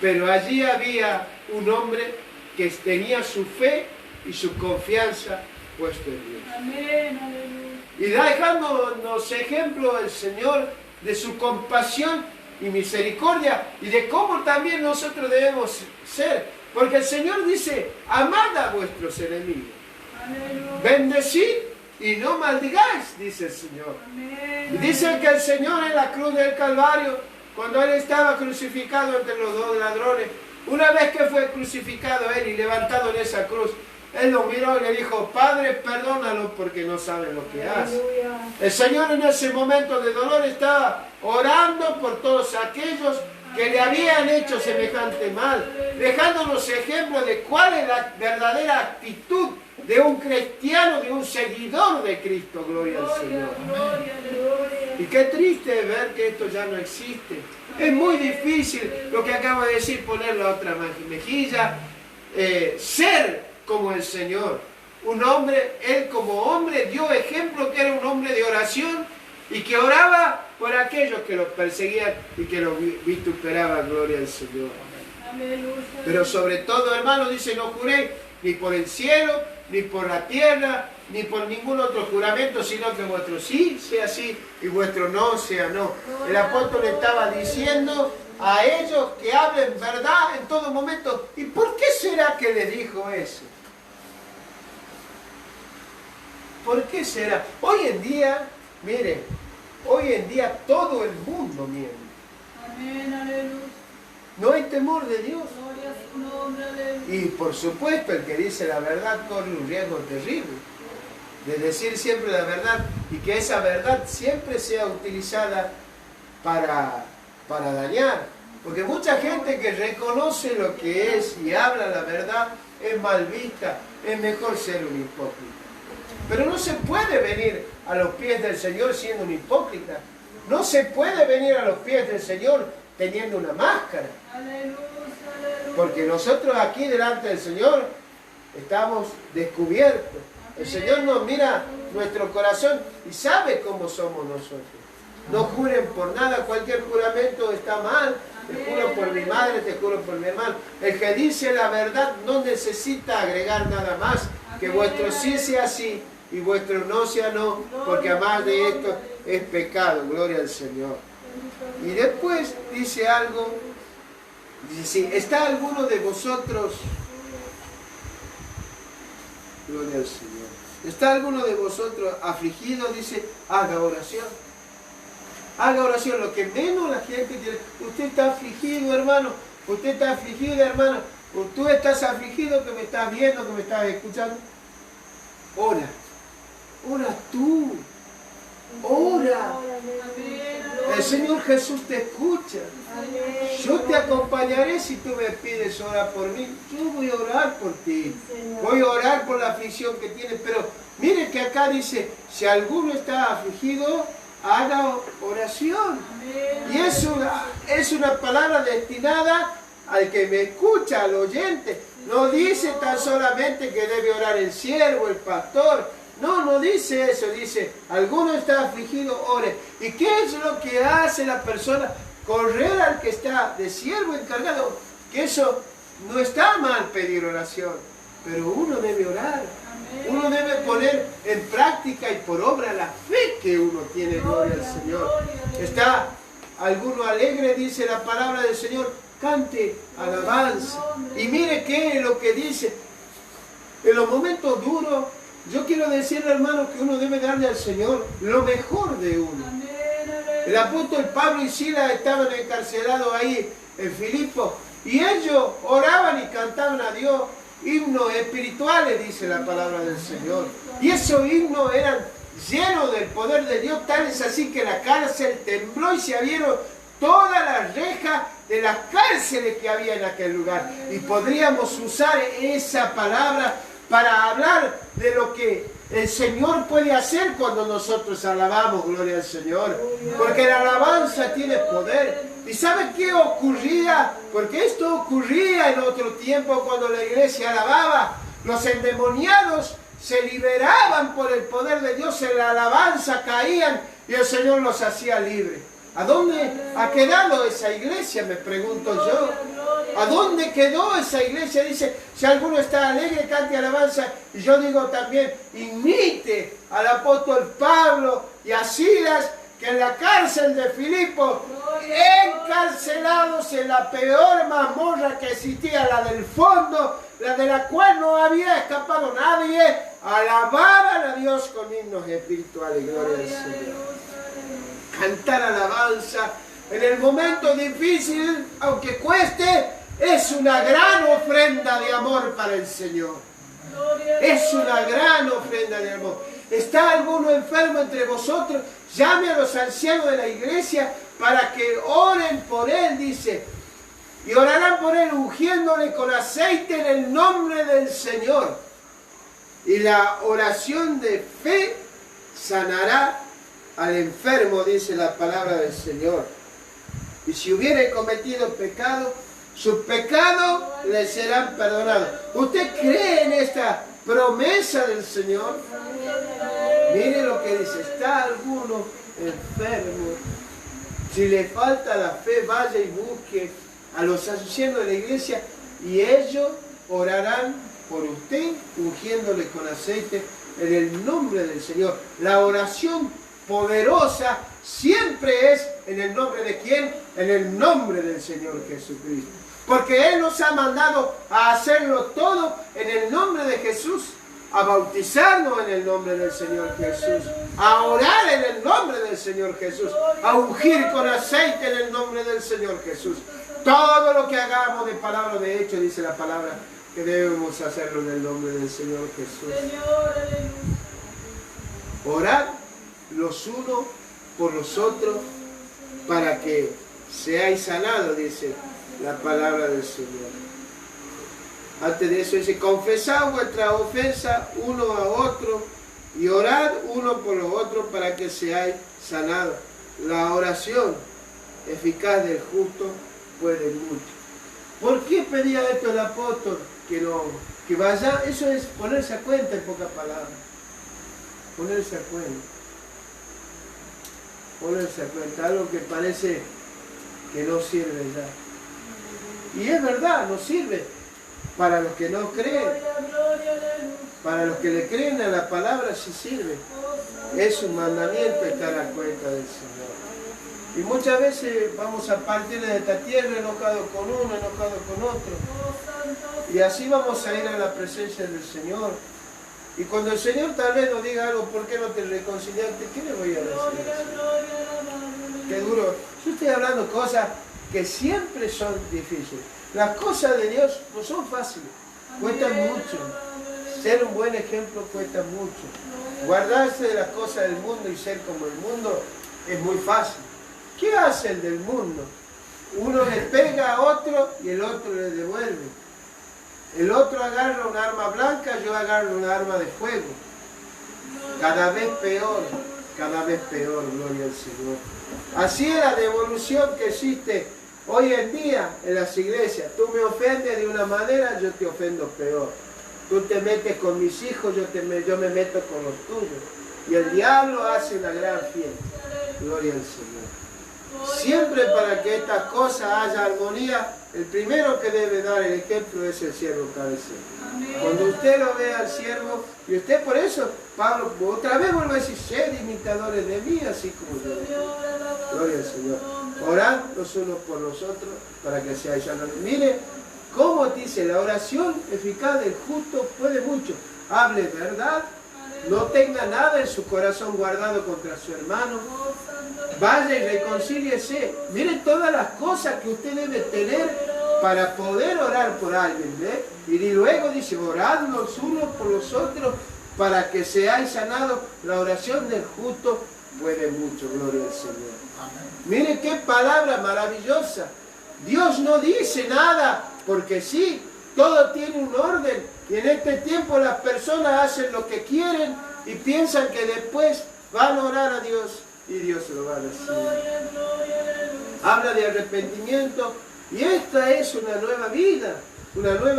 Pero allí había un hombre que tenía su fe y su confianza puesta en Dios. Amén, aleluya. Y dejándonos ejemplo el Señor de su compasión y misericordia y de cómo también nosotros debemos ser. Porque el Señor dice, amad a vuestros enemigos, Aleluya. bendecid y no maldigáis, dice el Señor. Amén. Y dice que el Señor en la cruz del Calvario, cuando Él estaba crucificado entre los dos ladrones, una vez que fue crucificado Él y levantado en esa cruz, Él lo miró y le dijo, Padre, perdónalo porque no saben lo que hacen. Aleluya. El Señor en ese momento de dolor estaba orando por todos aquellos que le habían hecho semejante mal, dejándonos ejemplos de cuál es la verdadera actitud de un cristiano, de un seguidor de Cristo. Gloria al Señor. Gloria, gloria. Y qué triste ver que esto ya no existe. Es muy difícil, lo que acabo de decir, poner la otra mejilla, ser como el Señor. Un hombre, Él como hombre dio ejemplo que era un hombre de oración y que oraba por aquellos que los perseguían y que los vituperaban. Gloria al Señor. Aleluya. Pero sobre todo, hermano, dice, no juréis ni por el cielo, ni por la tierra, ni por ningún otro juramento, sino que vuestro sí sea sí y vuestro no sea no. El apóstol estaba diciendo a ellos que hablen verdad en todo momento. ¿Y por qué será que les dijo eso? ¿Por qué será? Hoy en día, miren, hoy en día todo el mundo miente. Amén, aleluya. No hay temor de Dios. Gloria a su nombre, aleluya. Y por supuesto, el que dice la verdad corre un riesgo terrible de decir siempre la verdad y que esa verdad siempre sea utilizada para dañar. Porque mucha gente que reconoce lo que es y habla la verdad es mal vista. Es mejor ser un hipócrita. Pero no se puede venir a los pies del Señor siendo un hipócrita. No se puede venir a los pies del Señor teniendo una máscara. Aleluya, aleluya. Porque nosotros aquí delante del Señor estamos descubiertos. El Señor nos mira nuestro corazón y sabe cómo somos nosotros. No juren por nada, cualquier juramento está mal. Te juro por mi madre, te juro por mi hermano. El que dice la verdad no necesita agregar nada más. Que vuestro sí sea sí y vuestro no sea no, porque además de esto es pecado. Gloria al Señor. Y después dice algo, dice, si está alguno de vosotros, gloria al Señor, está alguno de vosotros afligido, dice, haga oración. Haga oración, lo que menos la gente tiene. Usted está afligido, hermano, usted está afligido, hermano, tú estás afligido, que me estás viendo, que me estás escuchando. Ora, ora tú, ora. El Señor Jesús te escucha. Yo te acompañaré si tú me pides orar por mí. Yo voy a orar por ti. Voy a orar por la aflicción que tienes. Pero mire que acá dice, si alguno está afligido, haga oración. Y es una palabra destinada al que me escucha, al oyente. No dice tan solamente que debe orar el siervo, el pastor. No dice eso, dice, alguno está afligido, ore. ¿Y qué es lo que hace la persona? Correr al que está de siervo encargado. Que eso no está mal pedir oración, pero uno debe orar. Uno debe poner en práctica y por obra la fe que uno tiene, gloria al Señor. ¿Está alguno alegre? Dice la palabra del Señor, cante alabanza. Y mire qué es lo que dice. En los momentos duros, yo quiero decirle, hermanos, que uno debe darle al Señor lo mejor de uno. El apóstol Pablo y Silas estaban encarcelados ahí en Filipos y ellos oraban y cantaban a Dios himnos espirituales, dice la palabra del Señor. Y esos himnos eran llenos del poder de Dios, tal es así que la cárcel tembló y se abrieron todas las rejas de las cárceles que había en aquel lugar. Y podríamos usar esa palabra para hablar de lo que el Señor puede hacer cuando nosotros alabamos, gloria al Señor. Porque la alabanza tiene poder. ¿Y sabe qué ocurría? Porque esto ocurría en otro tiempo cuando la iglesia alababa. Los endemoniados se liberaban por el poder de Dios, en la alabanza caían y el Señor los hacía libres. ¿A dónde ha quedado esa iglesia? Me pregunto yo. ¿A dónde quedó esa iglesia? Dice, si alguno está alegre, cante alabanza. Y yo digo también, imite al apóstol Pablo y a Silas, que en la cárcel de Filipos, encarcelados en la peor mazmorra que existía, la del fondo, la de la cual no había escapado nadie, alababan a Dios con himnos espirituales. Gloria al Señor. Cantar alabanza en el momento difícil, aunque cueste, es una gran ofrenda de amor para el Señor. Es una gran ofrenda de amor. ¿Está alguno enfermo entre vosotros? Llame a los ancianos de la iglesia para que oren por él, dice. Y orarán por él ungiéndole con aceite en el nombre del Señor. Y la oración de fe sanará al enfermo, dice la palabra del Señor. Y si hubiere cometido pecado, sus pecados le serán perdonados. ¿Usted cree en esta promesa del Señor? Mire lo que dice, ¿está alguno enfermo? Si le falta la fe, vaya y busque a los ancianos de la iglesia y ellos orarán por usted, ungiéndole con aceite en el nombre del Señor. La oración poderosa siempre es en el nombre de ¿quién? En el nombre del Señor Jesucristo. Porque Él nos ha mandado a hacerlo todo en el nombre de Jesús, a bautizarnos en el nombre del Señor Jesús, a orar en el nombre del Señor Jesús, a ungir con aceite en el nombre del Señor Jesús. Todo lo que hagamos de palabra o de hecho, dice la palabra, que debemos hacerlo en el nombre del Señor Jesús. Orad los unos por los otros para que seáis sanados, dice la palabra del Señor. Antes de eso dice, confesad vuestra ofensa uno a otro y orad uno por los otros para que seáis sanados. La oración eficaz del justo puede mucho. ¿Por qué pedía esto el apóstol? Que vaya, eso es ponerse a cuenta en pocas palabras. Ponerse a cuenta. Ponerse a cuenta, algo que parece que no sirve ya. Y es verdad, no sirve para los que no creen. Para los que le creen a la palabra sí sirve. Es un mandamiento estar a cuenta del Señor. Y muchas veces vamos a partir de esta tierra enojados con uno, enojados con otro. Y así vamos a ir a la presencia del Señor. Y cuando el Señor tal vez nos diga algo, ¿por qué no te reconciliaste? ¿Qué le voy a decir? Qué duro. Yo estoy hablando cosas que siempre son difíciles. Las cosas de Dios no son fáciles, cuestan mucho. Ser un buen ejemplo cuesta mucho. Guardarse de las cosas del mundo y ser como el mundo es muy fácil. ¿Qué hace el del mundo? Uno le pega a otro y el otro le devuelve. El otro agarra un arma blanca, yo agarro un arma de fuego. Cada vez peor, gloria al Señor. Así es la devolución que existe hoy en día en las iglesias. Tú me ofendes de una manera, yo te ofendo peor. Tú te metes con mis hijos, yo me meto con los tuyos. Y el diablo hace una gran fiesta. Gloria al Señor. Siempre para que estas cosas haya armonía, el primero que debe dar el ejemplo es el siervo cabecero. Cuando usted lo ve al siervo, y usted por eso, Pablo otra vez vuelve a decir, sed imitadores de mí, así como yo. Gloria al Señor. Orad los unos por los otros para que seáis sanados. Mire cómo dice, la oración eficaz del justo puede mucho. Hable verdad, no tenga nada en su corazón guardado contra su hermano. Vaya y reconcíliese. Mire todas las cosas que usted debe tener para poder orar por alguien, ¿ve? Y luego dice, orad los unos por los otros para que seáis sanados. La oración del justo puede mucho, gloria al Señor. Mire qué palabra maravillosa. Dios no dice nada porque sí, todo tiene un orden. Y en este tiempo las personas hacen lo que quieren y piensan que después van a orar a Dios y Dios se lo va a recibir. Habla de arrepentimiento y esta es una nueva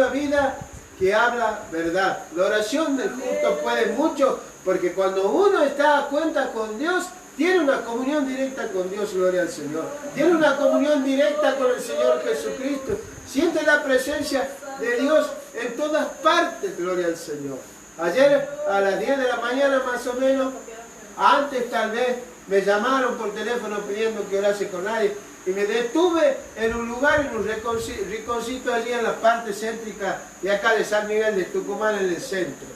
vida que habla verdad. La oración del justo puede mucho porque cuando uno está a cuenta con Dios, tiene una comunión directa con Dios, gloria al Señor. Tiene una comunión directa con el Señor Jesucristo. Siente la presencia de Dios en todas partes, gloria al Señor. Ayer a las 10 de la mañana más o menos, antes tal vez, me llamaron por teléfono pidiendo que orase con nadie. Y me detuve en un lugar, en un rinconcito allí en la parte céntrica de acá de San Miguel de Tucumán, en el centro.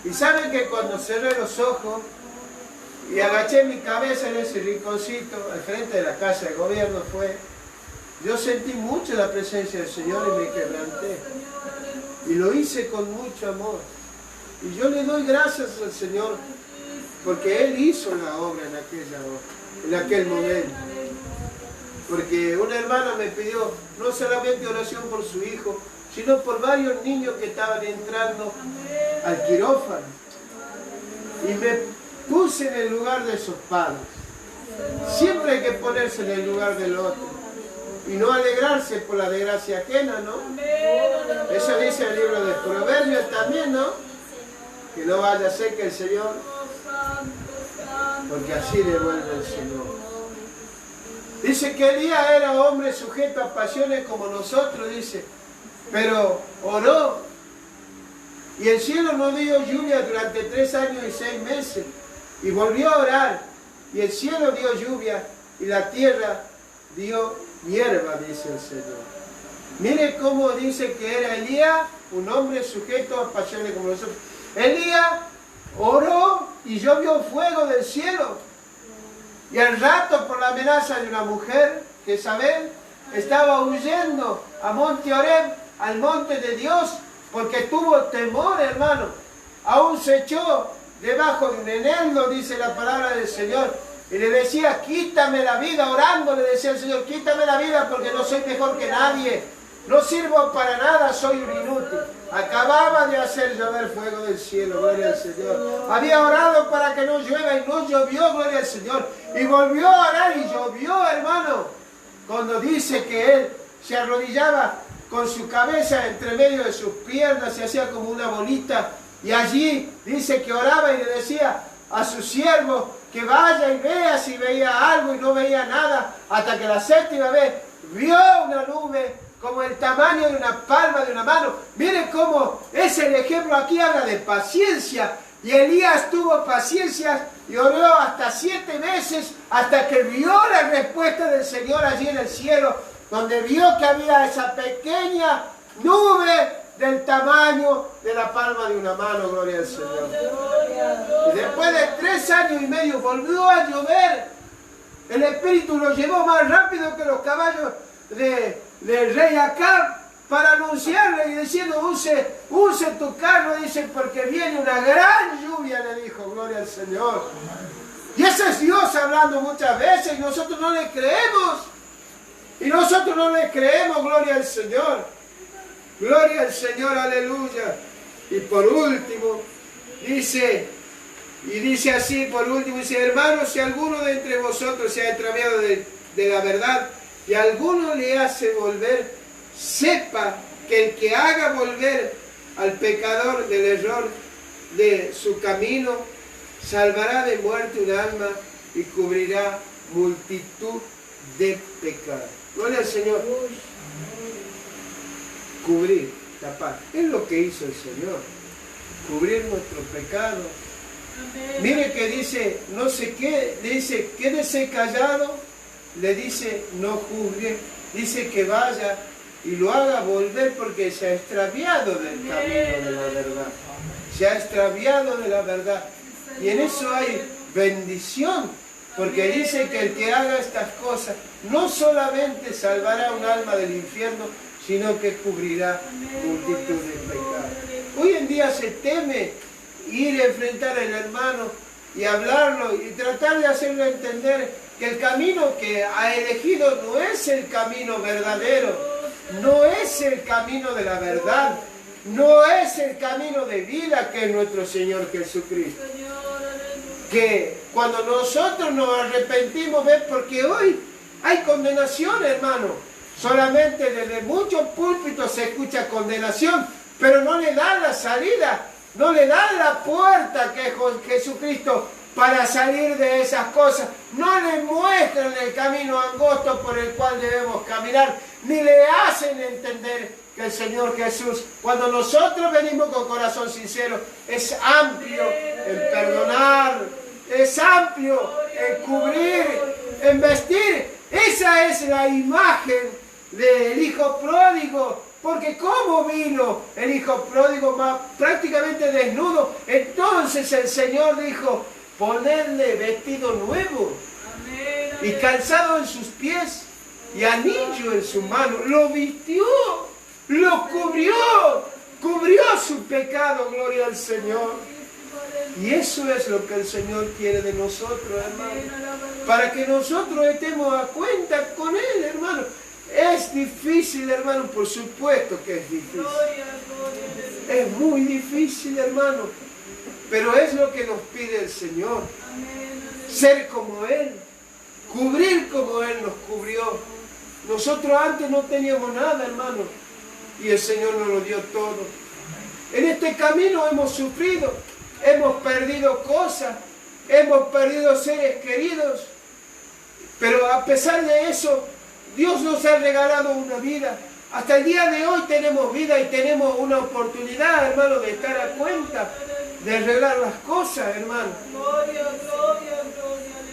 Y saben que cuando cerré los ojos y agaché mi cabeza en ese rinconcito, al frente de la casa de gobierno yo sentí mucho la presencia del Señor y me quebranté. Y lo hice con mucho amor. Y yo le doy gracias al Señor porque Él hizo la obra en aquel momento. Porque una hermana me pidió no solamente oración por su hijo, sino por varios niños que estaban entrando al quirófano. Y me puse en el lugar de esos padres. Siempre hay que ponerse en el lugar del otro y no alegrarse por la desgracia ajena, ¿no? Eso dice el libro de Proverbios también, ¿no? Que no vaya a ser que el Señor, porque así devuelve el Señor. Dice que Elías era hombre sujeto a pasiones como nosotros, dice, pero oró y el cielo no dio lluvia durante 3 años y 6 meses y volvió a orar y el cielo dio lluvia y la tierra dio hierba, dice el Señor. Mire cómo dice que era Elías, un hombre sujeto a pasiones como nosotros. Elías oró y llovió fuego del cielo. Y al rato, por la amenaza de una mujer, Jezabel, estaba huyendo a Monte Oreb, al monte de Dios, porque tuvo temor, hermano. Aún se echó debajo de un eneldo, dice la palabra del Señor, y le decía, quítame la vida, orando le decía el Señor, quítame la vida porque no soy mejor que nadie, no sirvo para nada, soy un inútil. Acababa de hacer llover fuego del cielo, gloria al Señor. Había orado para que no llueva y no llovió, gloria al Señor. Y volvió a orar y llovió, hermano. Cuando dice que él se arrodillaba con su cabeza entre medio de sus piernas, se hacía como una bolita. Y allí dice que oraba y le decía a su siervo que vaya y vea si veía algo y no veía nada. Hasta que la 7ª vez vio una nube como el tamaño de una palma de una mano. Miren cómo es el ejemplo, aquí habla de paciencia. Y Elías tuvo paciencia y oró hasta 7 veces hasta que vio la respuesta del Señor allí en el cielo, donde vio que había esa pequeña nube del tamaño de la palma de una mano, gloria al Señor. Y después de 3 años y medio volvió a llover. El Espíritu lo llevó más rápido que los caballos del rey Acab para anunciarle y diciendo, use tu carro, dice, porque viene una gran lluvia, le dijo, gloria al Señor. Y ese es Dios hablando muchas veces y nosotros no le creemos. Y nosotros no le creemos, gloria al Señor. Gloria al Señor, aleluya. Y por último, dice así, por último, dice, hermanos, si alguno de entre vosotros se ha extraviado de la verdad, y alguno le hace volver, sepa que el que haga volver al pecador del error de su camino, salvará de muerte un alma y cubrirá multitud de pecados. Gloria al Señor. Cubrir, tapar. Es lo que hizo el Señor. Cubrir nuestros pecados. Mire que dice, no sé qué, dice, quédese callado. Le dice, no juzgue, dice que vaya y lo haga volver porque se ha extraviado del camino de la verdad. Se ha extraviado de la verdad. Y en eso hay bendición, porque dice que el que haga estas cosas no solamente salvará un alma del infierno, sino que cubrirá multitud de pecados. Hoy en día se teme ir a enfrentar al hermano y hablarlo y tratar de hacerlo entender que el camino que ha elegido no es el camino verdadero, no es el camino de la verdad, no es el camino de vida que es nuestro Señor Jesucristo. Que cuando nosotros nos arrepentimos, ¿ves? Porque hoy hay condenación, hermano. Solamente desde muchos púlpitos se escucha condenación, pero no le dan la salida, no le dan la puerta que Jesucristo para salir de esas cosas. No le muestran el camino angosto por el cual debemos caminar, ni le hacen entender que el Señor Jesús, cuando nosotros venimos con corazón sincero, es amplio en perdonar, es amplio en cubrir, en vestir. Esa es la imagen del hijo pródigo. Porque ¿cómo vino el hijo pródigo prácticamente desnudo? Entonces el Señor dijo, ponerle vestido nuevo y calzado en sus pies y anillo en su mano. Lo vistió, lo cubrió su pecado, gloria al Señor. Y eso es lo que el Señor quiere de nosotros, hermano. Para que nosotros estemos a cuenta con Él, hermano. Es difícil, hermano, por supuesto que es difícil. Es muy difícil, hermano. Pero es lo que nos pide el Señor. Ser como Él. Cubrir como Él nos cubrió. Nosotros antes no teníamos nada, hermano. Y el Señor nos lo dio todo. En este camino hemos sufrido. Hemos perdido cosas. Hemos perdido seres queridos. Pero a pesar de eso, Dios nos ha regalado una vida. Hasta el día de hoy tenemos vida y tenemos una oportunidad, hermano, de estar a cuenta, de arreglar las cosas, hermano.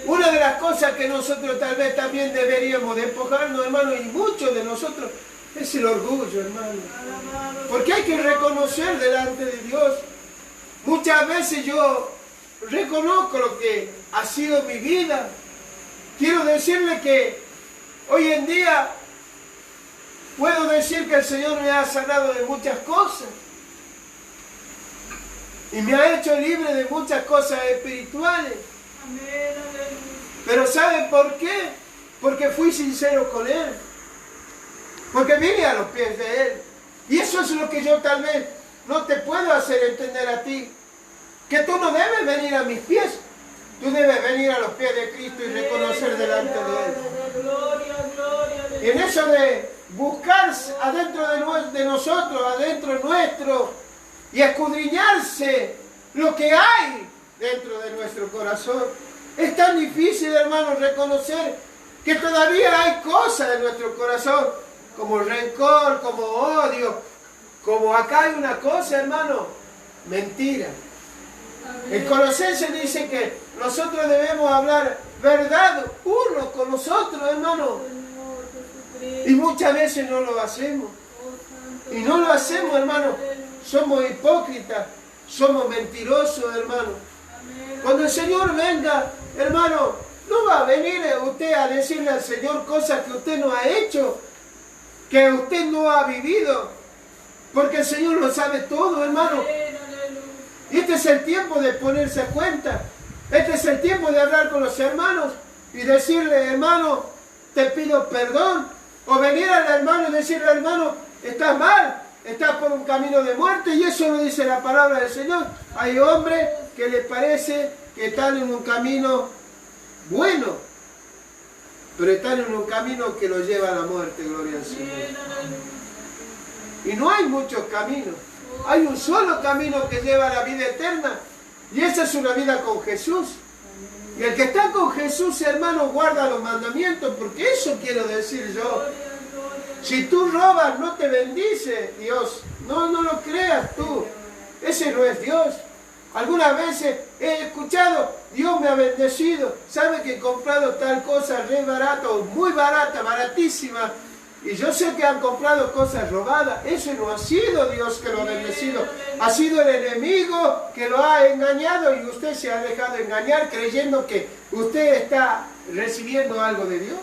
Una de las cosas que nosotros tal vez también deberíamos despojarnos, hermano, y muchos de nosotros, es el orgullo, hermano. Porque hay que reconocer delante de Dios. Muchas veces yo reconozco lo que ha sido mi vida. Quiero decirle que hoy en día puedo decir que el Señor me ha sanado de muchas cosas. Y me ha hecho libre de muchas cosas espirituales. Pero ¿saben por qué? Porque fui sincero con Él. Porque vine a los pies de Él. Y eso es lo que yo tal vez no te puedo hacer entender a ti. Que tú no debes venir a mis pies. Tú debes venir a los pies de Cristo y reconocer delante de Él. Y en eso de buscar adentro de nosotros, adentro nuestro, y escudriñarse lo que hay dentro de nuestro corazón. Es tan difícil, hermano, reconocer que todavía hay cosas en nuestro corazón, como rencor, como odio, como acá hay una cosa, hermano, mentira. En Colosenses dice que nosotros debemos hablar verdad uno con nosotros, hermano. Y muchas veces no lo hacemos. Y no lo hacemos, hermano. Somos hipócritas, somos mentirosos, hermano. Cuando el Señor venga, hermano, no va a venir usted a decirle al Señor cosas que usted no ha hecho, que usted no ha vivido, porque el Señor lo sabe todo, hermano. Y este es el tiempo de ponerse a cuenta. Este es el tiempo de hablar con los hermanos y decirle, hermano, te pido perdón. O venir al hermano y decirle, hermano, estás mal, estás por un camino de muerte. Y eso lo dice la palabra del Señor. Hay hombres que les parece que están en un camino bueno, pero están en un camino que los lleva a la muerte, gloria al Señor. Y no hay muchos caminos. Hay un solo camino que lleva a la vida eterna. Y esa es una vida con Jesús. Y el que está con Jesús, hermano, guarda los mandamientos, porque eso quiero decir yo. Si tú robas, no te bendice Dios. No lo creas tú. Ese no es Dios. Algunas veces he escuchado, Dios me ha bendecido. ¿Sabe que he comprado tal cosa re barata o muy barata, baratísima? Y yo sé que han comprado cosas robadas. Eso no ha sido Dios que lo ha bendecido. Ha sido el enemigo que lo ha engañado y usted se ha dejado engañar creyendo que usted está recibiendo algo de Dios.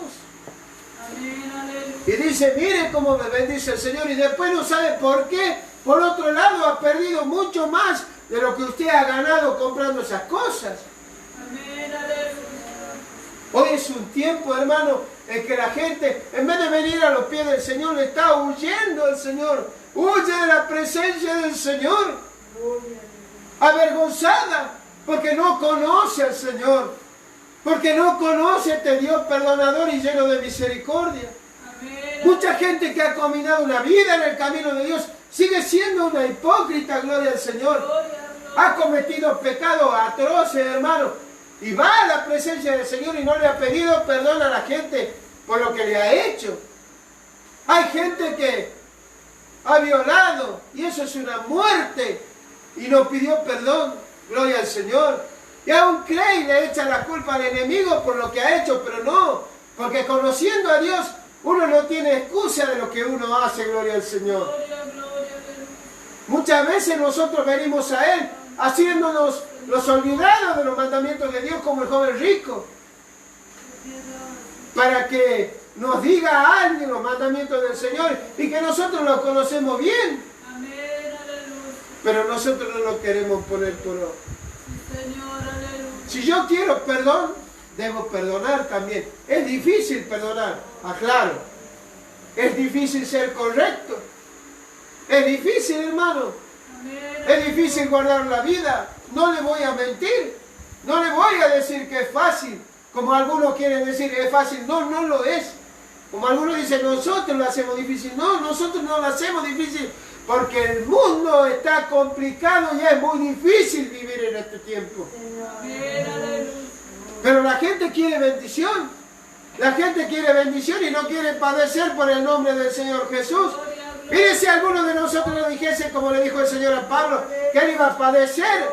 Y dice, mire cómo me bendice el Señor. Y después no sabe por qué. Por otro lado, ha perdido mucho más de lo que usted ha ganado comprando esas cosas. Hoy es un tiempo, hermano, en que la gente, en vez de venir a los pies del Señor, le está huyendo al Señor. Huye de la presencia del Señor. Avergonzada, porque no conoce al Señor. Porque no conoce a este Dios perdonador y lleno de misericordia. Mucha gente que ha caminado una vida en el camino de Dios sigue siendo una hipócrita, gloria al Señor. Ha cometido pecados atroces, hermano. y va a la presencia del Señor y no le ha pedido perdón a la gente por lo que le ha hecho. Hay gente que ha violado y eso es una muerte y no pidió perdón. Gloria al Señor. Y aún cree y le echa la culpa al enemigo por lo que ha hecho, pero no, porque conociendo a Dios uno no tiene excusa de lo que uno hace. Gloria al Señor. Muchas veces nosotros venimos a Él haciéndonos los olvidados de los mandamientos de Dios, como el joven rico, para que nos diga a alguien los mandamientos del Señor y que nosotros los conocemos bien, pero nosotros no los queremos poner por obra. Si yo quiero perdón, debo perdonar también. Es difícil perdonar, aclaro. Es difícil ser correcto. Es difícil, hermano. Es difícil guardar la vida. No le voy a mentir. No le voy a decir que es fácil. Como algunos quieren decir, es fácil. No, no lo es. Como algunos dicen, nosotros lo hacemos difícil. No, nosotros no lo hacemos difícil. Porque el mundo está complicado y es muy difícil vivir en este tiempo. Pero la gente quiere bendición. La gente quiere bendición y no quiere padecer por el nombre del Señor Jesús. Mire, si alguno de nosotros le dijese, como le dijo el Señor a Pablo, que él iba a padecer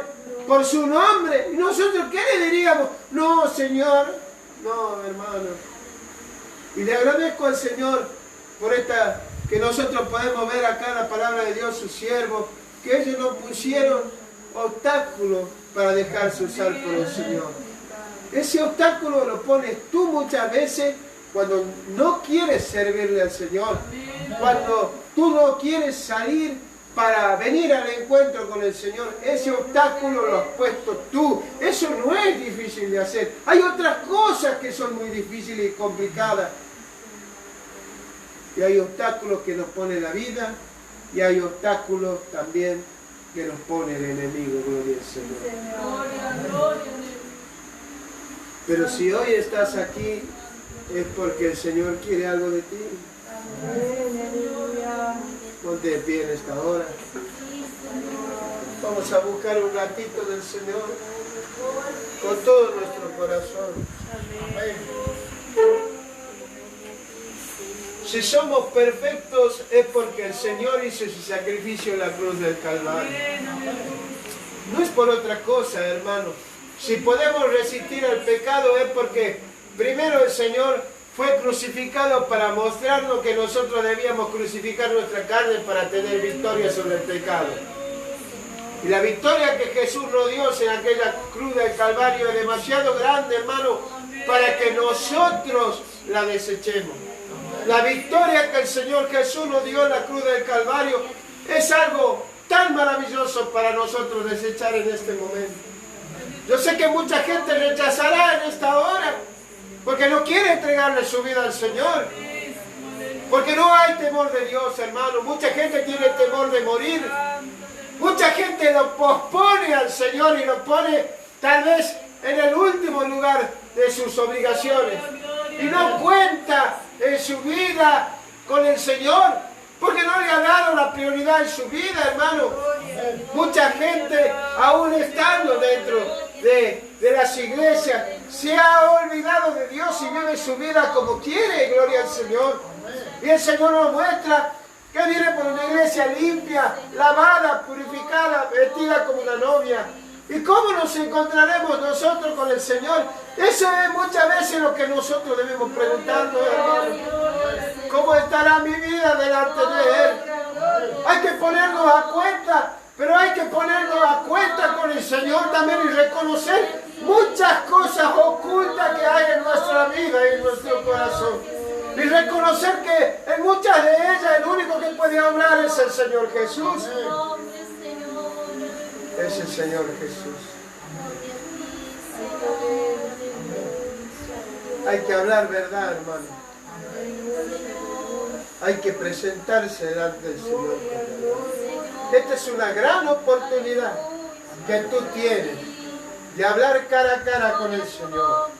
por su nombre, y nosotros, ¿qué le diríamos? No, Señor, no, hermano. Y le agradezco al Señor por esta, que nosotros podemos ver acá en la palabra de Dios, sus siervos, que ellos no pusieron obstáculos para dejarse usar por el Señor. Ese obstáculo lo pones tú muchas veces cuando no quieres servirle al Señor, cuando tú no quieres salir para venir al encuentro con el Señor. Ese obstáculo lo has puesto tú. Eso no es difícil de hacer. Hay otras cosas que son muy difíciles y complicadas. Y hay obstáculos que nos pone la vida y hay obstáculos también que nos pone el enemigo. Gloria al Señor. Pero si hoy estás aquí es porque el Señor quiere algo de ti. Ponte de pie en esta hora. Vamos a buscar un ratito del Señor con todo nuestro corazón. Amén. Si somos perfectos es porque el Señor hizo su sacrificio en la cruz del Calvario. No es por otra cosa, hermano. Si podemos resistir al pecado es porque primero el Señor fue crucificado para mostrarnos que nosotros debíamos crucificar nuestra carne para tener victoria sobre el pecado. Y la victoria que Jesús nos dio en aquella cruz del Calvario es demasiado grande, hermano, para que nosotros la desechemos. La victoria que el Señor Jesús nos dio en la cruz del Calvario es algo tan maravilloso para nosotros desechar en este momento. Yo sé que mucha gente rechazará en esta hora porque no quiere entregarle su vida al Señor, porque no hay temor de Dios, hermano. Mucha gente tiene temor de morir. Mucha gente lo pospone al Señor y lo pone tal vez en el último lugar de sus obligaciones y no cuenta en su vida con el Señor porque no le ha dado la prioridad en su vida, hermano. Mucha gente, aún estando dentro de las iglesias, se ha olvidado de Dios y vive su vida como quiere. Gloria al Señor. Y el Señor nos muestra que viene por una iglesia limpia, lavada, purificada, vestida como una novia. ¿Y cómo nos encontraremos nosotros con el Señor? Eso es muchas veces lo que nosotros debemos preguntarnos, hermano. ¿Cómo estará mi vida delante de Él? Hay que ponernos a cuenta, pero hay que ponernos a cuenta con el Señor también y reconocer muchas cosas ocultas que hay en nuestra vida y en nuestro corazón. Y reconocer que en muchas de ellas el único que puede hablar es el Señor Jesús. Es el Señor Jesús. Hay que hablar verdad, hermano. Hay que presentarse delante del Señor. Esta es una gran oportunidad que tú tienes de hablar cara a cara con el Señor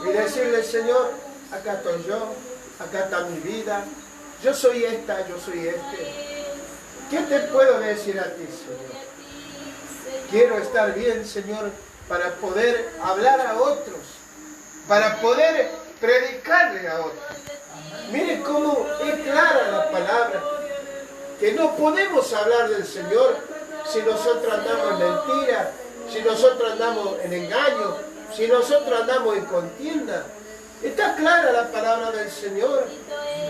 y decirle: Señor, acá estoy yo, acá está mi vida, yo soy esta, yo soy este. ¿Qué te puedo decir a ti, Señor? Quiero estar bien, Señor, para poder hablar a otros, para poder predicarle a otros. Miren cómo es clara la palabra, que no podemos hablar del Señor si nosotros andamos en mentira, si nosotros andamos en engaño, si nosotros andamos en contienda. Está clara la palabra del Señor,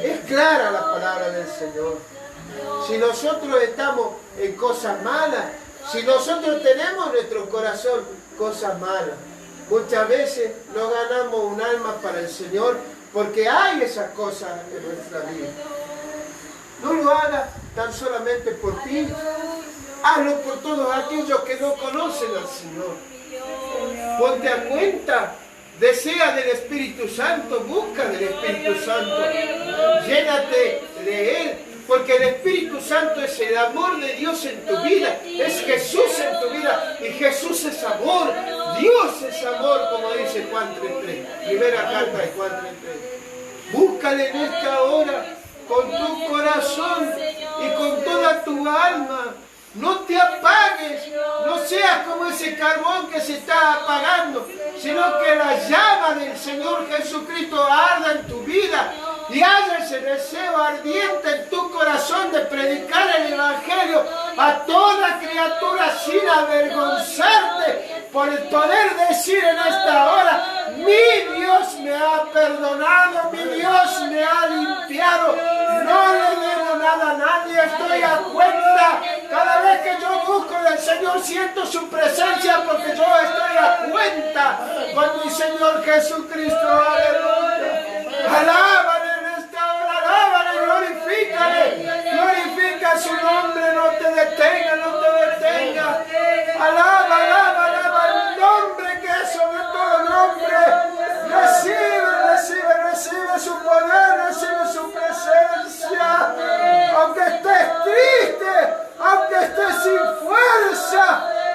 es clara la palabra del Señor. Si nosotros estamos en cosas malas, si nosotros tenemos en nuestro corazón cosas malas, muchas veces no ganamos un alma para el Señor porque hay esas cosas en nuestra vida. No lo hagas tan solamente por ti, hazlo por todos aquellos que no conocen al Señor. Ponte a cuenta, desea del Espíritu Santo, busca del Espíritu Santo, llénate de Él. Porque el Espíritu Santo es el amor de Dios en tu vida, es Jesús en tu vida, y Jesús es amor, Dios es amor, como dice Juan 3:3, primera carta de Juan 3:3. Búscale en esta hora con tu corazón y con toda tu alma. No te apagues, no seas como ese carbón que se está apagando, sino que la llama del Señor Jesucristo arda en tu vida y haya ese deseo ardiente en tu corazón de predicar el Evangelio a toda criatura sin avergonzarte, por el poder decir en esta hora: mi Dios me ha perdonado, mi Dios me ha limpiado, no le debo nada a nadie, estoy a cuenta. Cada vez que yo busco del Señor siento su presencia, porque yo estoy a cuenta con mi Señor Jesucristo. Aleluya. Alábale en esta hora, alábale, glorifícale, glorifica su nombre, no te detenga, no te detenga. Alaba, alaba, alaba el nombre que es sobre todo nombre. Recibe, recibe, recibe su poder, recibe su presencia. Aunque estés triste, aunque estés sin fuerza,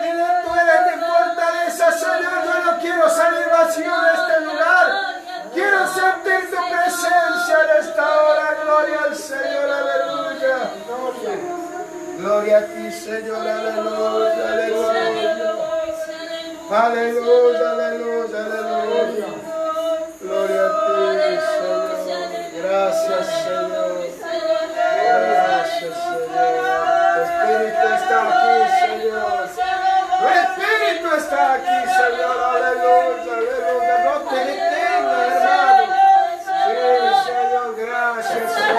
dile: tú eres mi fortaleza, Señor. Yo no quiero salir vacío de este lugar. Quiero sentir tu presencia en esta hora. Gloria al Señor, aleluya. Gloria a ti, Señor, aleluya, aleluya. Aleluya, aleluya, aleluya. Gloria a ti, Señor. Gracias, Señor. Gracias, Señor. Tu Espíritu está aquí, Señor. Tu Espíritu está aquí, Señor. Aleluya, aleluya. No te detengas, hermano. Sí, Señor. Gracias, Señor.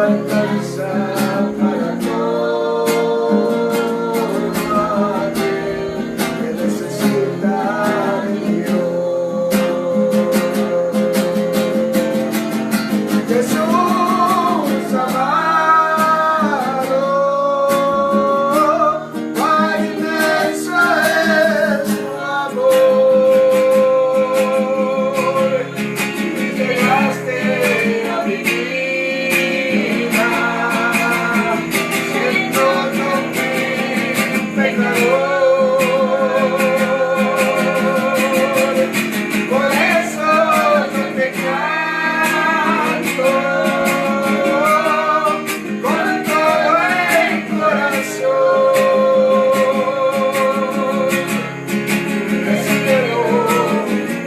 alcanza para todo aquel que necesita de Dios. Jesús amado, cuán inmenso es tu amor. Llegaste a mi vida, siendo yo un pecador. Por eso yo te canto con todo el corazón. Recíbelo,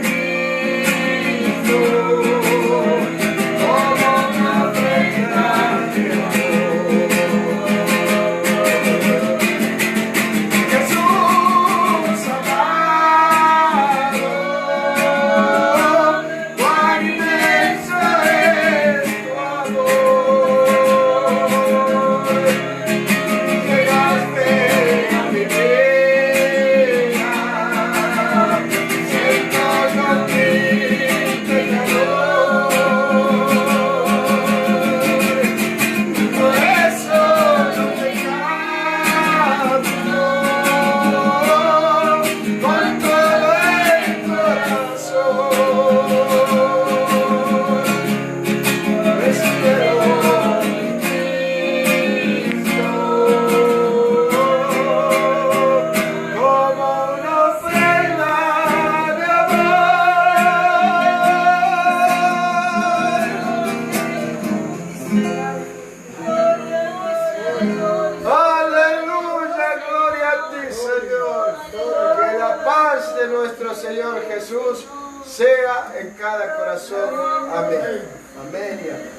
Cristo, como una ofrenda de amor. Jesús amado, cuán inmenso es tu amor. Llegaste a mi vida, siendo yo un pecador. Por eso yo te canto con todo el corazón. Recíbelo, Cristo, como una ofrenda de amor. Aleluya, gloria a ti, Señor. Que la paz de nuestro Señor Jesús sea en cada corazón. Amén. Amén y amén.